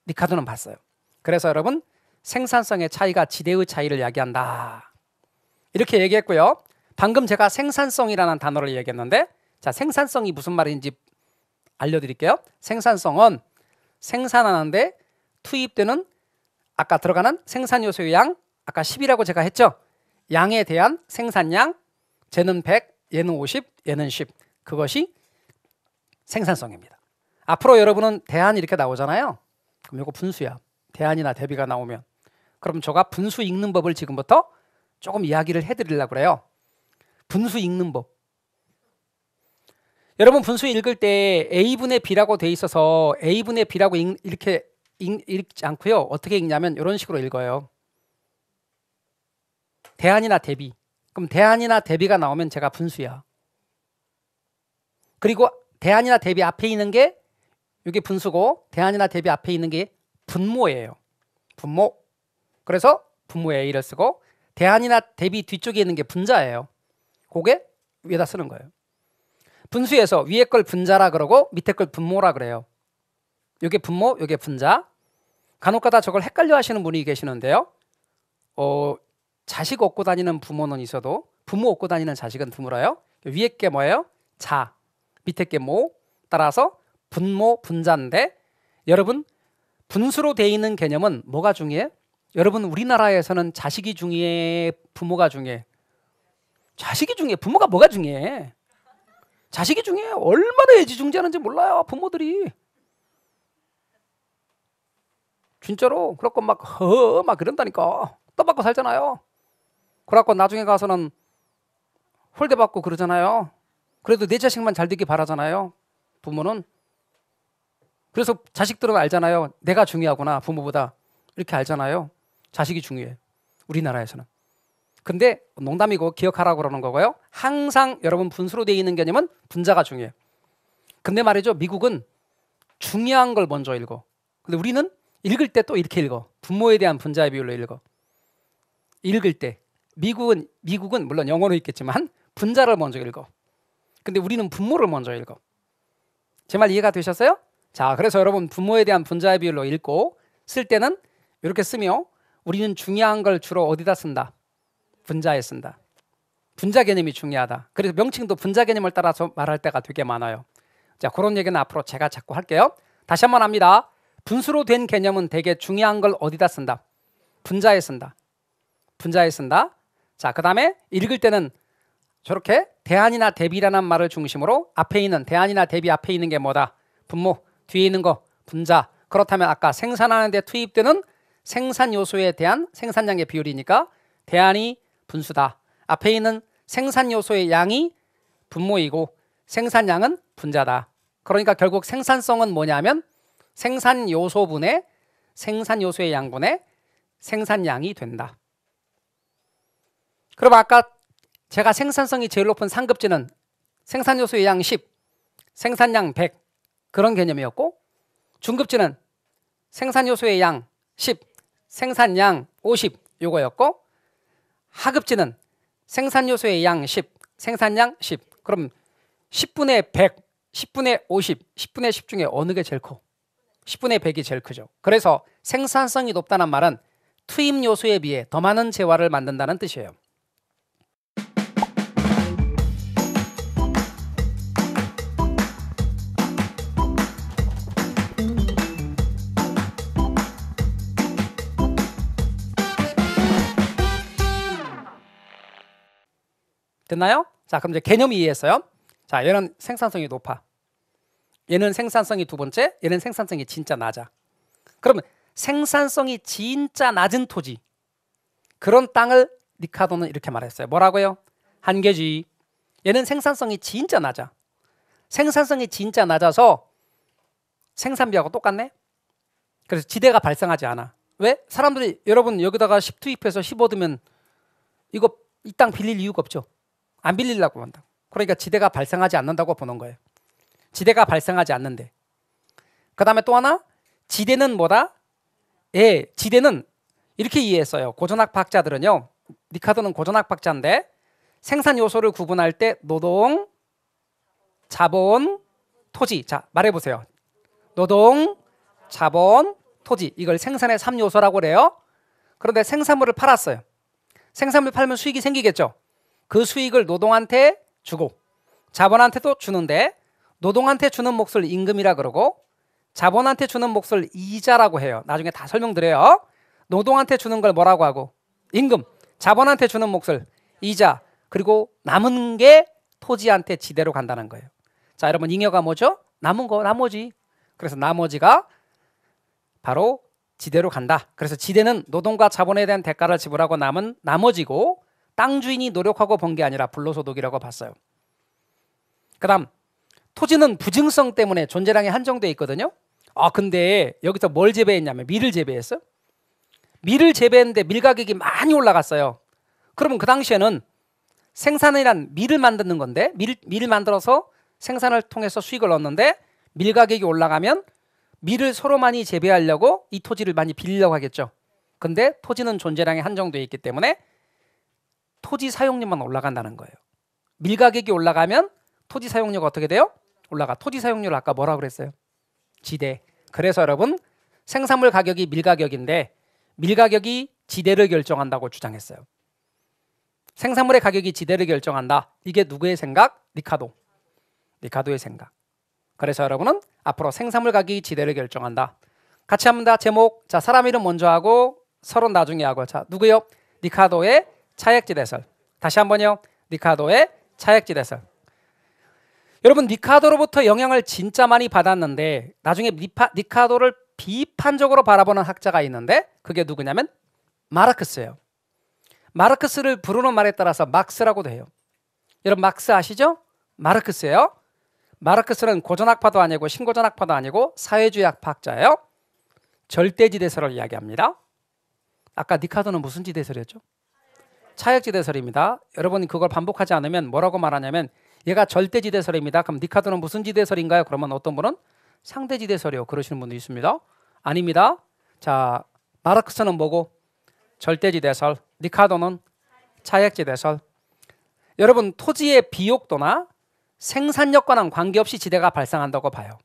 Speaker 1: 리카르도는 봤어요. 그래서 여러분 생산성의 차이가 지대의 차이를 이야기한다. 이렇게 얘기했고요. 방금 제가 생산성이라는 단어를 얘기했는데 자, 생산성이 무슨 말인지 알려드릴게요. 생산성은 생산하는데 투입되는 아까 들어가는 생산 요소의 양, 아까 10이라고 제가 했죠. 양에 대한 생산량, 쟤는 100, 얘는 50, 얘는 10. 그것이 생산성입니다. 앞으로 여러분은 대안 이렇게 나오잖아요. 그럼 이거 분수야. 대안이나 대비가 나오면. 그럼 제가 분수 읽는 법을 지금부터 조금 이야기를 해드리려고 그래요. 분수 읽는 법. 여러분 분수 읽을 때 A분의 B라고 돼 있어서 A분의 B라고 이렇게 읽지 않고요. 어떻게 읽냐면 이런 식으로 읽어요. 대안이나 대비. 그럼 대안이나 대비가 나오면 제가 분수야. 그리고 대안이나 대비 앞에 있는 게 이게 분수고 대안이나 대비 앞에 있는 게 분모예요. 분모. 그래서 분모 A를 쓰고 대안이나 대비 뒤쪽에 있는 게 분자예요. 그게 위에다 쓰는 거예요. 분수에서 위에 걸 분자라 그러고 밑에 걸 분모라 그래요. 이게 분모, 이게 분자. 간혹가다 저걸 헷갈려 하시는 분이 계시는데요. 자식 얻고 다니는 부모는 있어도 부모 얻고 다니는 자식은 드물어요. 위에 게 뭐예요? 자, 밑에 게 모. 따라서 분모, 분자인데 여러분 분수로 돼 있는 개념은 뭐가 중요해? 여러분 우리나라에서는 자식이 중요해, 부모가 중요해? 자식이 중요해. 부모가 뭐가 중요해? 자식이 중요해. 얼마나 애지중지하는지 몰라요, 부모들이. 진짜로. 그렇고 막 그런다니까. 떠받고 살잖아요. 그래갖고 나중에 가서는 홀대받고 그러잖아요. 그래도 내 자식만 잘 되길 바라잖아요, 부모는. 그래서 자식들은 알잖아요. 내가 중요하구나, 부모보다. 이렇게 알잖아요. 자식이 중요해, 우리나라에서는. 근데 농담이고 기억하라고 그러는 거고요. 항상 여러분 분수로 되어 있는 개념은 분자가 중요해요. 근데 말이죠, 미국은 중요한 걸 먼저 읽어. 근데 우리는 읽을 때 또 이렇게 읽어. 분모에 대한 분자의 비율로 읽어. 읽을 때 미국은 물론 영어로 읽겠지만 분자를 먼저 읽어. 근데 우리는 분모를 먼저 읽어. 제 말 이해가 되셨어요? 자, 그래서 여러분 분모에 대한 분자의 비율로 읽고 쓸 때는 이렇게 쓰며 우리는 중요한 걸 주로 어디다 쓴다? 분자에 쓴다. 분자 개념이 중요하다. 그래서 명칭도 분자 개념을 따라서 말할 때가 되게 많아요. 자, 그런 얘기는 앞으로 제가 자꾸 할게요. 다시 한번 합니다. 분수로 된 개념은 되게 중요한 걸 어디다 쓴다? 분자에 쓴다. 분자에 쓴다. 자, 그 다음에 읽을 때는 저렇게 대안이나 대비라는 말을 중심으로 앞에 있는 대안이나 대비 앞에 있는 게 뭐다? 분모. 뒤에 있는 거 분자. 그렇다면 아까 생산하는 데 투입되는 생산 요소에 대한 생산량의 비율이니까 대안이 분수다. 앞에 있는 생산 요소의 양이 분모이고 생산량은 분자다. 그러니까 결국 생산성은 뭐냐면 생산 요소분의 생산 요소의 양분의 생산량이 된다. 그럼 아까 제가 생산성이 제일 높은 상급지는 생산 요소의 양 10, 생산량 100 그런 개념이었고, 중급지는 생산 요소의 양 10, 생산량 50 요거였고, 하급지는 생산 요소의 양 10, 생산량 10. 그럼 10분의 100, 10분의 50, 10분의 10 중에 어느 게 제일 커? 10분의 100이 제일 크죠. 그래서 생산성이 높다는 말은 투입 요소에 비해 더 많은 재화를 만든다는 뜻이에요. 됐나요? 자, 그럼 이제 개념이 이해했어요. 자, 얘는 생산성이 높아. 얘는 생산성이 두 번째, 얘는 생산성이 진짜 낮아. 그러면 생산성이 진짜 낮은 토지, 그런 땅을 리카르도는 이렇게 말했어요. 뭐라고요? 한계지. 얘는 생산성이 진짜 낮아. 생산성이 진짜 낮아서 생산비하고 똑같네. 그래서 지대가 발생하지 않아. 왜? 사람들이 여러분 여기다가 10 투입해서 10 얻으면 이거 이 땅 빌릴 이유가 없죠. 안 빌리려고 한다. 그러니까 지대가 발생하지 않는다고 보는 거예요. 지대가 발생하지 않는데. 그 다음에 또 하나, 지대는 뭐다? 예, 지대는 이렇게 이해했어요. 고전학파학자들은요, 리카도는 고전학파학자인데 생산 요소를 구분할 때 노동, 자본, 토지. 자, 말해보세요. 노동, 자본, 토지. 이걸 생산의 3요소라고 그래요. 그런데 생산물을 팔았어요. 생산물 팔면 수익이 생기겠죠. 그 수익을 노동한테 주고 자본한테도 주는데, 노동한테 주는 몫을 임금이라 그러고 자본한테 주는 몫을 이자라고 해요. 나중에 다 설명드려요. 노동한테 주는 걸 뭐라고 하고? 임금. 자본한테 주는 몫을 이자. 그리고 남은 게 토지한테 지대로 간다는 거예요. 자, 여러분, 잉여가 뭐죠? 남은 거, 나머지. 그래서 나머지가 바로 지대로 간다. 그래서 지대는 노동과 자본에 대한 대가를 지불하고 남은 나머지고, 땅 주인이 노력하고 번 게 아니라 불로소득이라고 봤어요. 그 다음, 토지는 부증성 때문에 존재량이 한정되어 있거든요. 근데 여기서 뭘 재배했냐면 밀을 재배했어요. 밀을 재배했는데 밀 가격이 많이 올라갔어요. 그러면 그 당시에는 생산이란 밀을 만드는 건데, 밀을 만들어서 생산을 통해서 수익을 얻는데, 밀 가격이 올라가면 밀을 서로 많이 재배하려고 이 토지를 많이 빌리려고 하겠죠. 근데 토지는 존재량이 한정되어 있기 때문에 토지 사용료만 올라간다는 거예요. 밀 가격이 올라가면 토지 사용료가 어떻게 돼요? 올라가. 토지 사용료를 아까 뭐라고 그랬어요? 지대. 그래서 여러분, 생산물 가격이 밀 가격인데 밀 가격이 지대를 결정한다고 주장했어요. 생산물의 가격이 지대를 결정한다. 이게 누구의 생각? 리카도의 생각. 그래서 여러분은 앞으로 생산물 가격이 지대를 결정한다. 같이 합니다. 제목. 자, 사람 이름 먼저 하고 서론 나중에 하고. 자, 누구요? 리카도의 차액지대설. 다시 한번요. 리카도의 차액지대설. 여러분, 리카도로부터 영향을 진짜 많이 받았는데 나중에 리카도를 비판적으로 바라보는 학자가 있는데 그게 누구냐면 마르크스예요. 마르크스를 부르는 말에 따라서 막스라고도 해요. 여러분, 막스 아시죠? 마르크스예요. 마르크스는 고전학파도 아니고 신고전학파도 아니고 사회주의 학파학자예요. 절대지대설을 이야기합니다. 아까 리카도는 무슨 지대설이었죠? 차액지대설입니다. 여러분이 그걸 반복하지 않으면 뭐라고 말하냐면 얘가 절대지대설입니다. 그럼 리카도는 무슨 지대설인가요? 그러면 어떤 분은 상대지대설이요, 그러시는 분도 있습니다. 아닙니다. 자, 마르크스는 뭐고? 절대지대설. 리카도는 차액지대설. 여러분, 토지의 비옥도나 생산력과는 관계없이 지대가 발생한다고 봐요.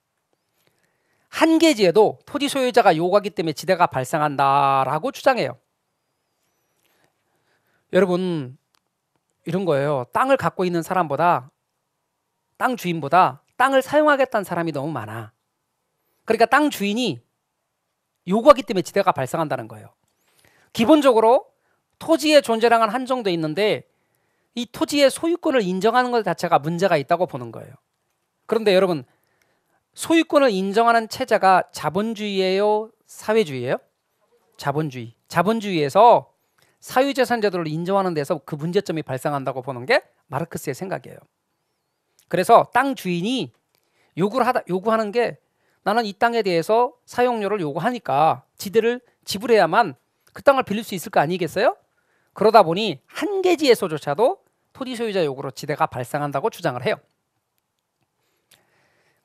Speaker 1: 한계지에도 토지 소유자가 요구하기 때문에 지대가 발생한다라고 주장해요. 여러분, 이런 거예요. 땅을 갖고 있는 사람보다, 땅 주인보다 땅을 사용하겠다는 사람이 너무 많아. 그러니까 땅 주인이 요구하기 때문에 지대가 발생한다는 거예요. 기본적으로 토지의 존재량은 한정돼 있는데 이 토지의 소유권을 인정하는 것 자체가 문제가 있다고 보는 거예요. 그런데 여러분, 소유권을 인정하는 체제가 자본주의예요? 사회주의예요? 자본주의. 자본주의에서 사유재산 제도를 인정하는 데서 그 문제점이 발생한다고 보는 게 마르크스의 생각이에요. 그래서 땅 주인이 요구하는 게 나는 이 땅에 대해서 사용료를 요구하니까 지대를 지불해야만 그 땅을 빌릴 수 있을 거 아니겠어요? 그러다 보니 한계지에서조차도 토지 소유자 요구로 지대가 발생한다고 주장을 해요.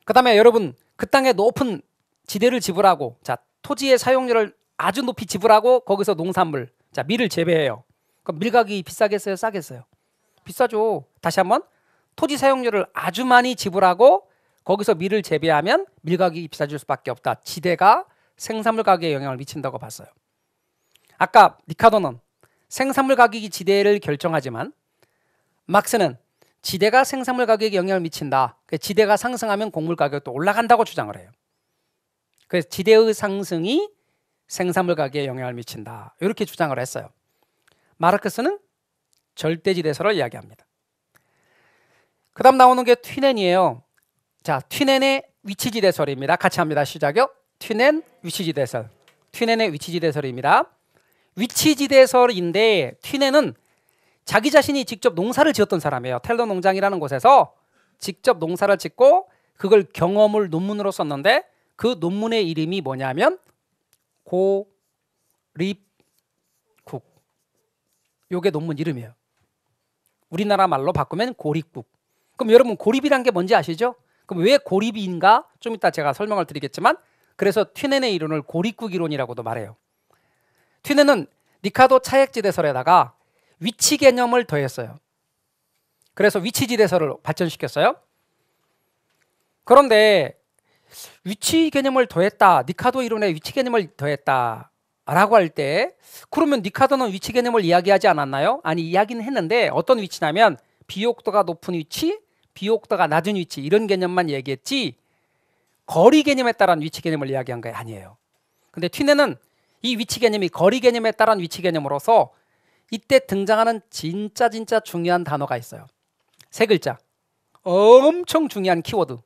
Speaker 1: 그 다음에 여러분, 그 땅에 높은 지대를 지불하고, 자, 토지의 사용료를 아주 높이 지불하고 거기서 농산물, 자, 밀을 재배해요. 그럼 밀 가격이 비싸겠어요? 싸겠어요? 비싸죠. 다시 한번, 토지 사용료를 아주 많이 지불하고 거기서 밀을 재배하면 밀 가격이 비싸질 수밖에 없다. 지대가 생산물 가격에 영향을 미친다고 봤어요. 아까 리카도는 생산물 가격이 지대를 결정하지만 막스는 지대가 생산물 가격에 영향을 미친다. 지대가 상승하면 곡물 가격도 올라간다고 주장을 해요. 그래서 지대의 상승이 생산물 가격에 영향을 미친다. 이렇게 주장을 했어요. 마르크스는 절대지대설을 이야기합니다. 그 다음 나오는 게 튀넨이에요. 자, 튀넨의 위치지대설입니다. 같이 합니다. 시작요. 튀넨 위치지대설. 튀넨의 위치지대설입니다. 위치지대설인데 튀넨은 자기 자신이 직접 농사를 지었던 사람이에요. 텔러 농장이라는 곳에서 직접 농사를 짓고 그걸 경험을 논문으로 썼는데 그 논문의 이름이 뭐냐면 고립국. 요게 논문 이름이에요. 우리나라 말로 바꾸면 고립국. 그럼 여러분 고립이란 게 뭔지 아시죠? 그럼 왜 고립인가? 좀 이따 제가 설명을 드리겠지만 그래서 튀넨의 이론을 고립국 이론이라고도 말해요. 튀넨은 리카도 차액지대설에다가 위치 개념을 더했어요. 그래서 위치지대설을 발전시켰어요. 그런데 위치 개념을 더했다, 니카도 이론에 위치 개념을 더했다 라고 할 때 그러면 니카도는 위치 개념을 이야기하지 않았나요? 아니, 이야기는 했는데 어떤 위치냐면 비옥도가 높은 위치, 비옥도가 낮은 위치 이런 개념만 얘기했지 거리 개념에 따른 위치 개념을 이야기한 게 아니에요. 근데 튀넨은 이 위치 개념이 거리 개념에 따른 위치 개념으로서 이때 등장하는 진짜 중요한 단어가 있어요. 세 글자. 엄청 중요한 키워드.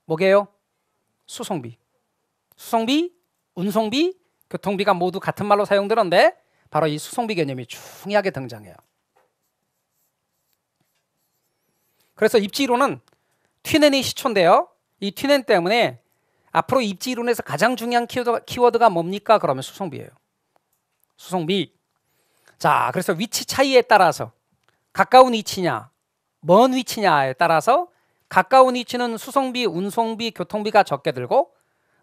Speaker 1: 뭐게요? 수송비. 수송비, 운송비, 교통비가 모두 같은 말로 사용되는데 바로 이 수송비 개념이 중요하게 등장해요. 그래서 입지이론은 튀넨이 시초인데요. 이 튀넨 때문에 앞으로 입지이론에서 가장 중요한 키워드가 뭡니까? 그러면 수송비예요. 수송비. 자, 그래서 위치 차이에 따라서 가까운 위치냐, 먼 위치냐에 따라서 가까운 위치는 수송비, 운송비, 교통비가 적게 들고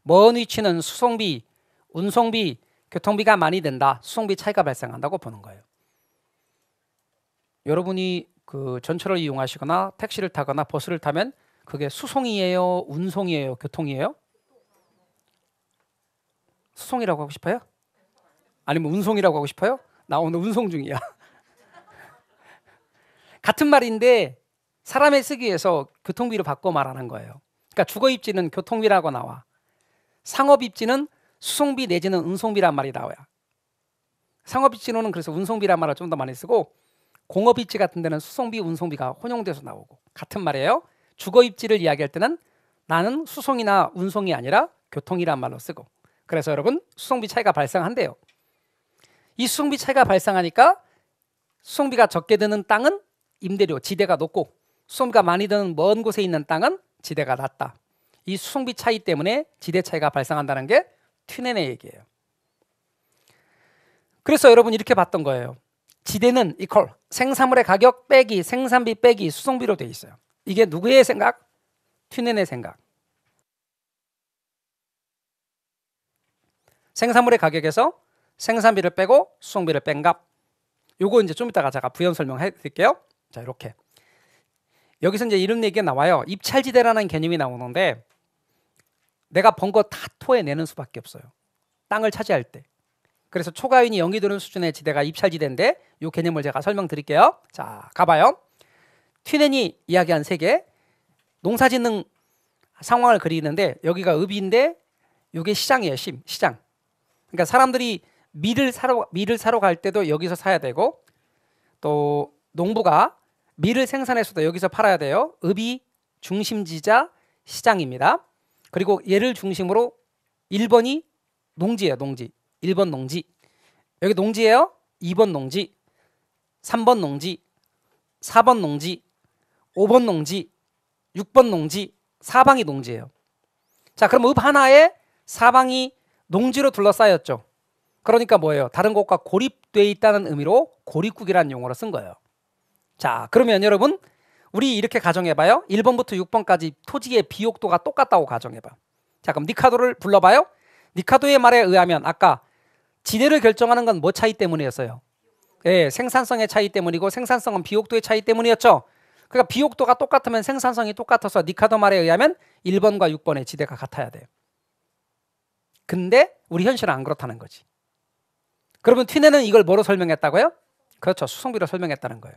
Speaker 1: 먼 위치는 수송비, 운송비, 교통비가 많이 든다. 수송비 차이가 발생한다고 보는 거예요. 여러분이 그 전철을 이용하시거나 택시를 타거나 버스를 타면 그게 수송이에요, 운송이에요, 교통이에요? 수송이라고 하고 싶어요? 아니면 운송이라고 하고 싶어요? 나 오늘 운송 중이야. 같은 말인데 사람의 쓰기 위해서 교통비로 바꿔 말하는 거예요. 그러니까 주거입지는 교통비라고 나와. 상업입지는 수송비 내지는 운송비란 말이 나와요. 상업입지로는 그래서 운송비란 말을 좀 더 많이 쓰고 공업입지 같은 데는 수송비, 운송비가 혼용돼서 나오고 같은 말이에요. 주거입지를 이야기할 때는 나는 수송이나 운송이 아니라 교통이란 말로 쓰고 그래서 여러분 수송비 차이가 발생한대요. 이 수송비 차이가 발생하니까 수송비가 적게 드는 땅은 임대료, 지대가 높고 수송비가 많이 드는 먼 곳에 있는 땅은 지대가 낮다. 이 수송비 차이 때문에 지대 차이가 발생한다는 게 튀넨의 얘기예요. 그래서 여러분 이렇게 봤던 거예요. 지대는 이퀄 생산물의 가격 빼기 생산비 빼기 수송비로 돼 있어요. 이게 누구의 생각? 튀넨의 생각. 생산물의 가격에서 생산비를 빼고 수송비를 뺀 값. 요거 이제 좀 이따가 제가 부연 설명해 드릴게요. 자, 이렇게. 여기서 이제 이런 얘기가 나와요. 입찰지대라는 개념이 나오는데 내가 번 거 다 토해내는 수밖에 없어요. 땅을 차지할 때. 그래서 초과인이 0이 되는 수준의 지대가 입찰지대인데 이 개념을 제가 설명드릴게요. 자, 가봐요. 튀넨이 이야기한 세계 농사짓는 상황을 그리는데 여기가 읍인데 이게 시장이에요. 시장. 그러니까 사람들이 밀을 사러 갈 때도 여기서 사야 되고 또 농부가 밀을 생산해서도 여기서 팔아야 돼요. 읍이 중심지자 시장입니다. 그리고 얘를 중심으로 1번이 농지예요. 농지. 1번 농지. 여기 농지예요. 2번 농지. 3번 농지. 4번 농지. 5번 농지. 6번 농지. 사방이 농지예요. 자, 그럼 읍 하나에 사방이 농지로 둘러싸였죠. 그러니까 뭐예요? 다른 곳과 고립되어 있다는 의미로 고립국이라는 용어를 쓴 거예요. 자, 그러면 여러분 우리 이렇게 가정해봐요. 1번부터 6번까지 토지의 비옥도가 똑같다고 가정해봐. 자, 그럼 니카도를 불러봐요. 니카도의 말에 의하면 아까 지대를 결정하는 건 뭐 차이 때문이었어요? 예, 생산성의 차이 때문이고 생산성은 비옥도의 차이 때문이었죠. 그러니까 비옥도가 똑같으면 생산성이 똑같아서 니카도 말에 의하면 1번과 6번의 지대가 같아야 돼요. 근데 우리 현실은 안 그렇다는 거지. 그러면 튀넨은 이걸 뭐로 설명했다고요? 그렇죠. 수송비로 설명했다는 거예요.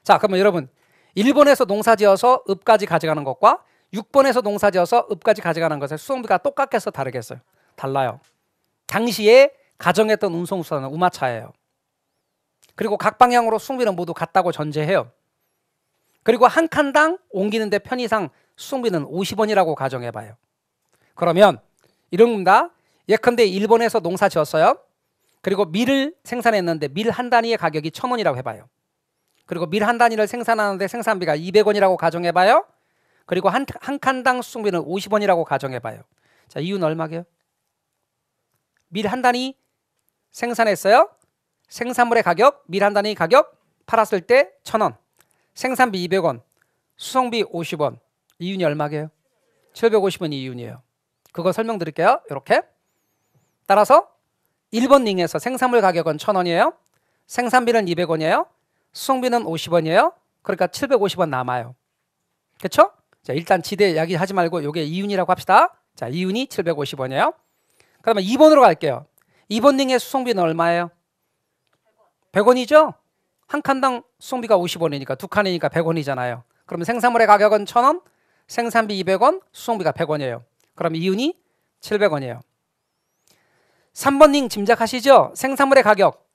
Speaker 1: 자, 그러면 여러분 1번에서 농사지어서 읍까지 가져가는 것과 6번에서 농사지어서 읍까지 가져가는 것의 수송비가 똑같겠어 다르겠어요? 달라요. 당시에 가정했던 운송수단은 우마차예요. 그리고 각 방향으로 수송비는 모두 같다고 전제해요. 그리고 한 칸당 옮기는데 편의상 수송비는 50원이라고 가정해봐요. 그러면 이런 겁니다. 예컨대 1번에서 농사 지었어요. 그리고 밀을 생산했는데 밀 한 단위의 가격이 1,000원이라고 해봐요. 그리고 밀 한 단위를 생산하는데 생산비가 200원이라고 가정해봐요. 그리고 한 칸당 수송비는 50원이라고 가정해봐요. 자, 이유는 얼마게요? 밀 한 단위 생산했어요. 생산물의 가격, 밀 한 단위 가격 팔았을 때 1,000원. 생산비 200원. 수송비 50원. 이윤이 얼마게요? 750원이 이윤이에요. 그거 설명드릴게요. 이렇게. 따라서 1번 링에서 생산물 가격은 1,000원이에요. 생산비는 200원이에요. 수송비는 50원이에요. 그러니까 750원 남아요. 그렇죠? 자, 일단 지대 이야기하지 말고 이게 이윤이라고 합시다. 자, 이윤이 750원이에요. 그러면 2번으로 갈게요. 2번 링의 수송비는 얼마예요? 100원이죠? 한 칸당 수송비가 50원이니까 두 칸이니까 100원이잖아요. 그러면 생산물의 가격은 1,000원, 생산비 200원, 수송비가 100원이에요. 그럼 이윤이 700원이에요. 3번 링 짐작하시죠? 생산물의 가격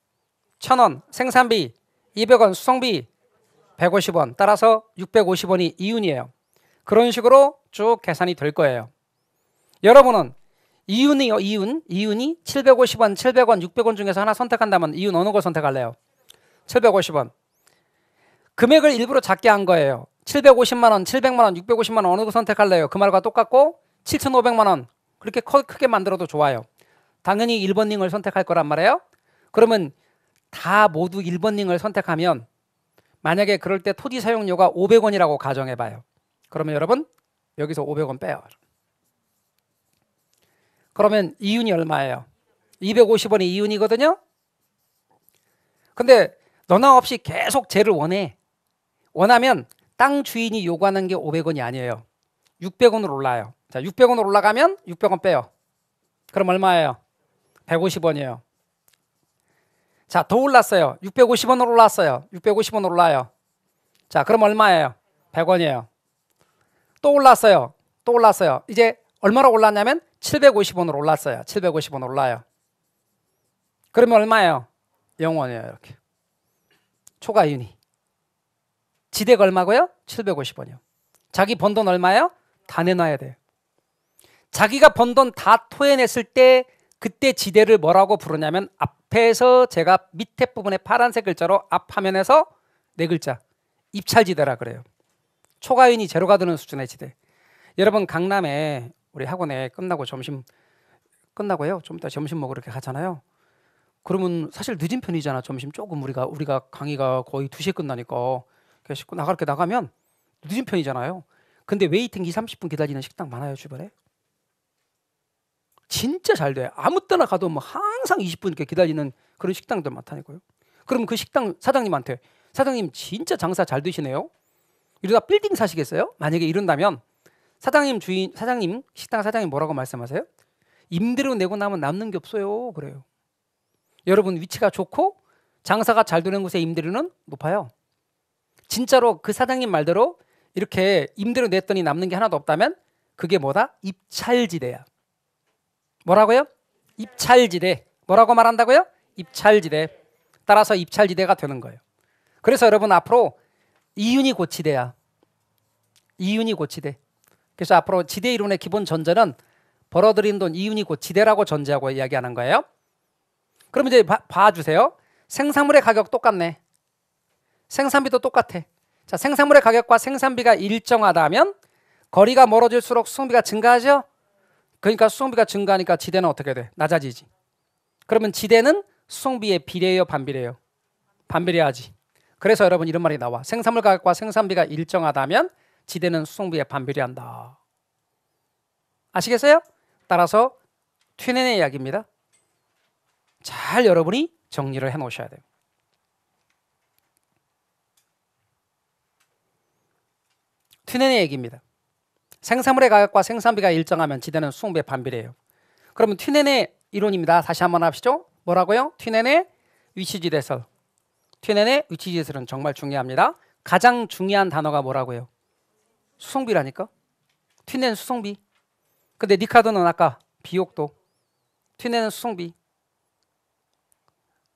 Speaker 1: 1,000원, 생산비 200원, 수송비 150원. 따라서 650원이 이윤이에요. 그런 식으로 쭉 계산이 될 거예요. 여러분은 이윤이 750원, 700원, 600원 중에서 하나 선택한다면 이윤 어느 거 선택할래요? 750원. 금액을 일부러 작게 한 거예요. 750만 원, 700만 원, 650만 원 어느 거 선택할래요? 그 말과 똑같고 7,500만 원 그렇게 크게 만들어도 좋아요. 당연히 1번 링을 선택할 거란 말이에요. 그러면 다 모두 1번 링을 선택하면 만약에 그럴 때 토지 사용료가 500원이라고 가정해봐요. 그러면 여러분 여기서 500원 빼요. 그러면 이윤이 얼마예요? 250원이 이윤이거든요. 근데 너나 없이 계속 쟤를 원하면 땅 주인이 요구하는 게 500원이 아니에요. 600원으로 올라요. 자, 600원으로 올라가면 600원 빼요. 그럼 얼마예요? 150원이에요. 자, 더 올랐어요. 650원으로 올랐어요. 650원 올라요. 자, 그럼 얼마예요? 100원이에요. 또 올랐어요. 또 올랐어요. 이제 얼마로 올랐냐면 750원으로 올랐어요. 750원 올라요. 그러면 얼마예요? 0원이에요. 이렇게. 초과 이윤이. 지대가 얼마고요? 750원이요. 자기 번 돈 얼마예요? 다 내놔야 돼요. 자기가 번 돈 다 토해냈을 때 그때 지대를 뭐라고 부르냐면 앞에서 제가 밑에 부분에 파란색 글자로 앞 화면에서 네 글자 입찰지대라 그래요. 초과이윤이 제로가 되는 수준의 지대. 여러분 강남에 우리 학원에 끝나고 점심 끝나고요. 좀 이따 점심 먹으러 이렇게 가잖아요. 그러면 사실 늦은 편이잖아. 점심 조금 우리가 강의가 거의 2시에 끝나니까 씻고 이렇게 나가면 늦은 편이잖아요. 근데 웨이팅 2-30분 기다리는 식당 많아요 주변에. 진짜 잘 돼. 아무 때나 가도 뭐 항상 20분 이렇게 기다리는 그런 식당들 많다니까요. 그럼 그 식당 사장님한테 사장님 진짜 장사 잘 되시네요. 이러다 빌딩 사시겠어요? 만약에 이런다면 사장님 식당 사장님 뭐라고 말씀하세요? 임대료 내고 나면 남는 게 없어요. 그래요. 여러분 위치가 좋고 장사가 잘 되는 곳의 임대료는 높아요. 진짜로 그 사장님 말대로 이렇게 임대료 냈더니 남는 게 하나도 없다면 그게 뭐다? 입찰지대야. 뭐라고요? 입찰지대. 뭐라고 말한다고요? 입찰지대. 따라서 입찰지대가 되는 거예요. 그래서 여러분 앞으로 이윤이 고지대야. 이윤이 고지대. 그래서 앞으로 지대 이론의 기본 전제는 벌어들인 돈 이윤이 고지대라고 전제하고 이야기하는 거예요. 그럼 이제 봐주세요. 생산물의 가격 똑같네. 생산비도 똑같아. 자, 생산물의 가격과 생산비가 일정하다면 거리가 멀어질수록 수송비가 증가하죠. 그러니까 수송비가 증가하니까 지대는 어떻게 돼? 낮아지지. 그러면 지대는 수송비에 비례해요, 반비례해요? 반비례하지. 그래서 여러분 이런 말이 나와. 생산물 가격과 생산비가 일정하다면 지대는 수송비에 반비례한다. 아시겠어요? 따라서 튜넨의 이야기입니다. 잘 여러분이 정리를 해 놓으셔야 돼요. 튜넨의 얘기입니다. 생산물의 가격과 생산비가 일정하면 지대는 수송비에 반비례해요. 그러면 튜넨의 이론입니다. 다시 한번 합시죠. 뭐라고요? 튜넨의 위치지대설. 튜넨의 위치지대설은 정말 중요합니다. 가장 중요한 단어가 뭐라고요? 수송비라니까. 튜넨 수송비. 근데 리카르도는 아까 비옥도. 튜넨은 수송비.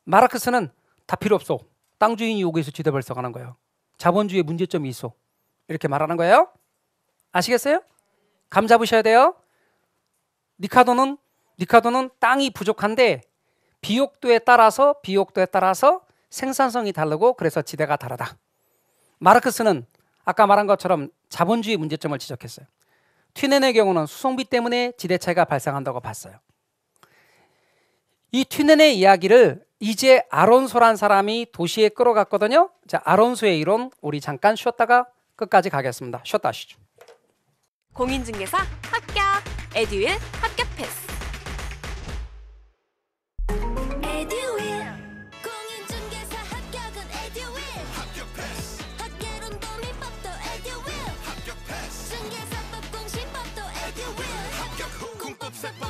Speaker 1: 마르크스는 다 필요 없어. 땅 주인이 여기서 지대 발생하는 거예요. 자본주의에 문제점이 있어. 이렇게 말하는 거예요. 아시겠어요? 감 잡으셔야 돼요. 리카르도는 땅이 부족한데 비옥도에 따라서 생산성이 다르고 그래서 지대가 다르다. 마르크스는 아까 말한 것처럼 자본주의 문제점을 지적했어요. 튜넨의 경우는 수송비 때문에 지대 차이가 발생한다고 봤어요. 이 튜넨의 이야기를 이제 아론소란 사람이 도시에 끌어갔거든요. 자, 아론소의 이론 우리 잠깐 쉬었다가 끝까지 가겠습니다. 쉬었다 하시죠.
Speaker 6: 공인중개사 합격! 에듀윌 합격 패스!
Speaker 7: 에듀윌 공인중개사 합격은 에듀윌 합격 패스. 학계론 도민법도 에듀윌 합격 패스. 중개사법 공시법도 에듀윌 합격 후 공법사법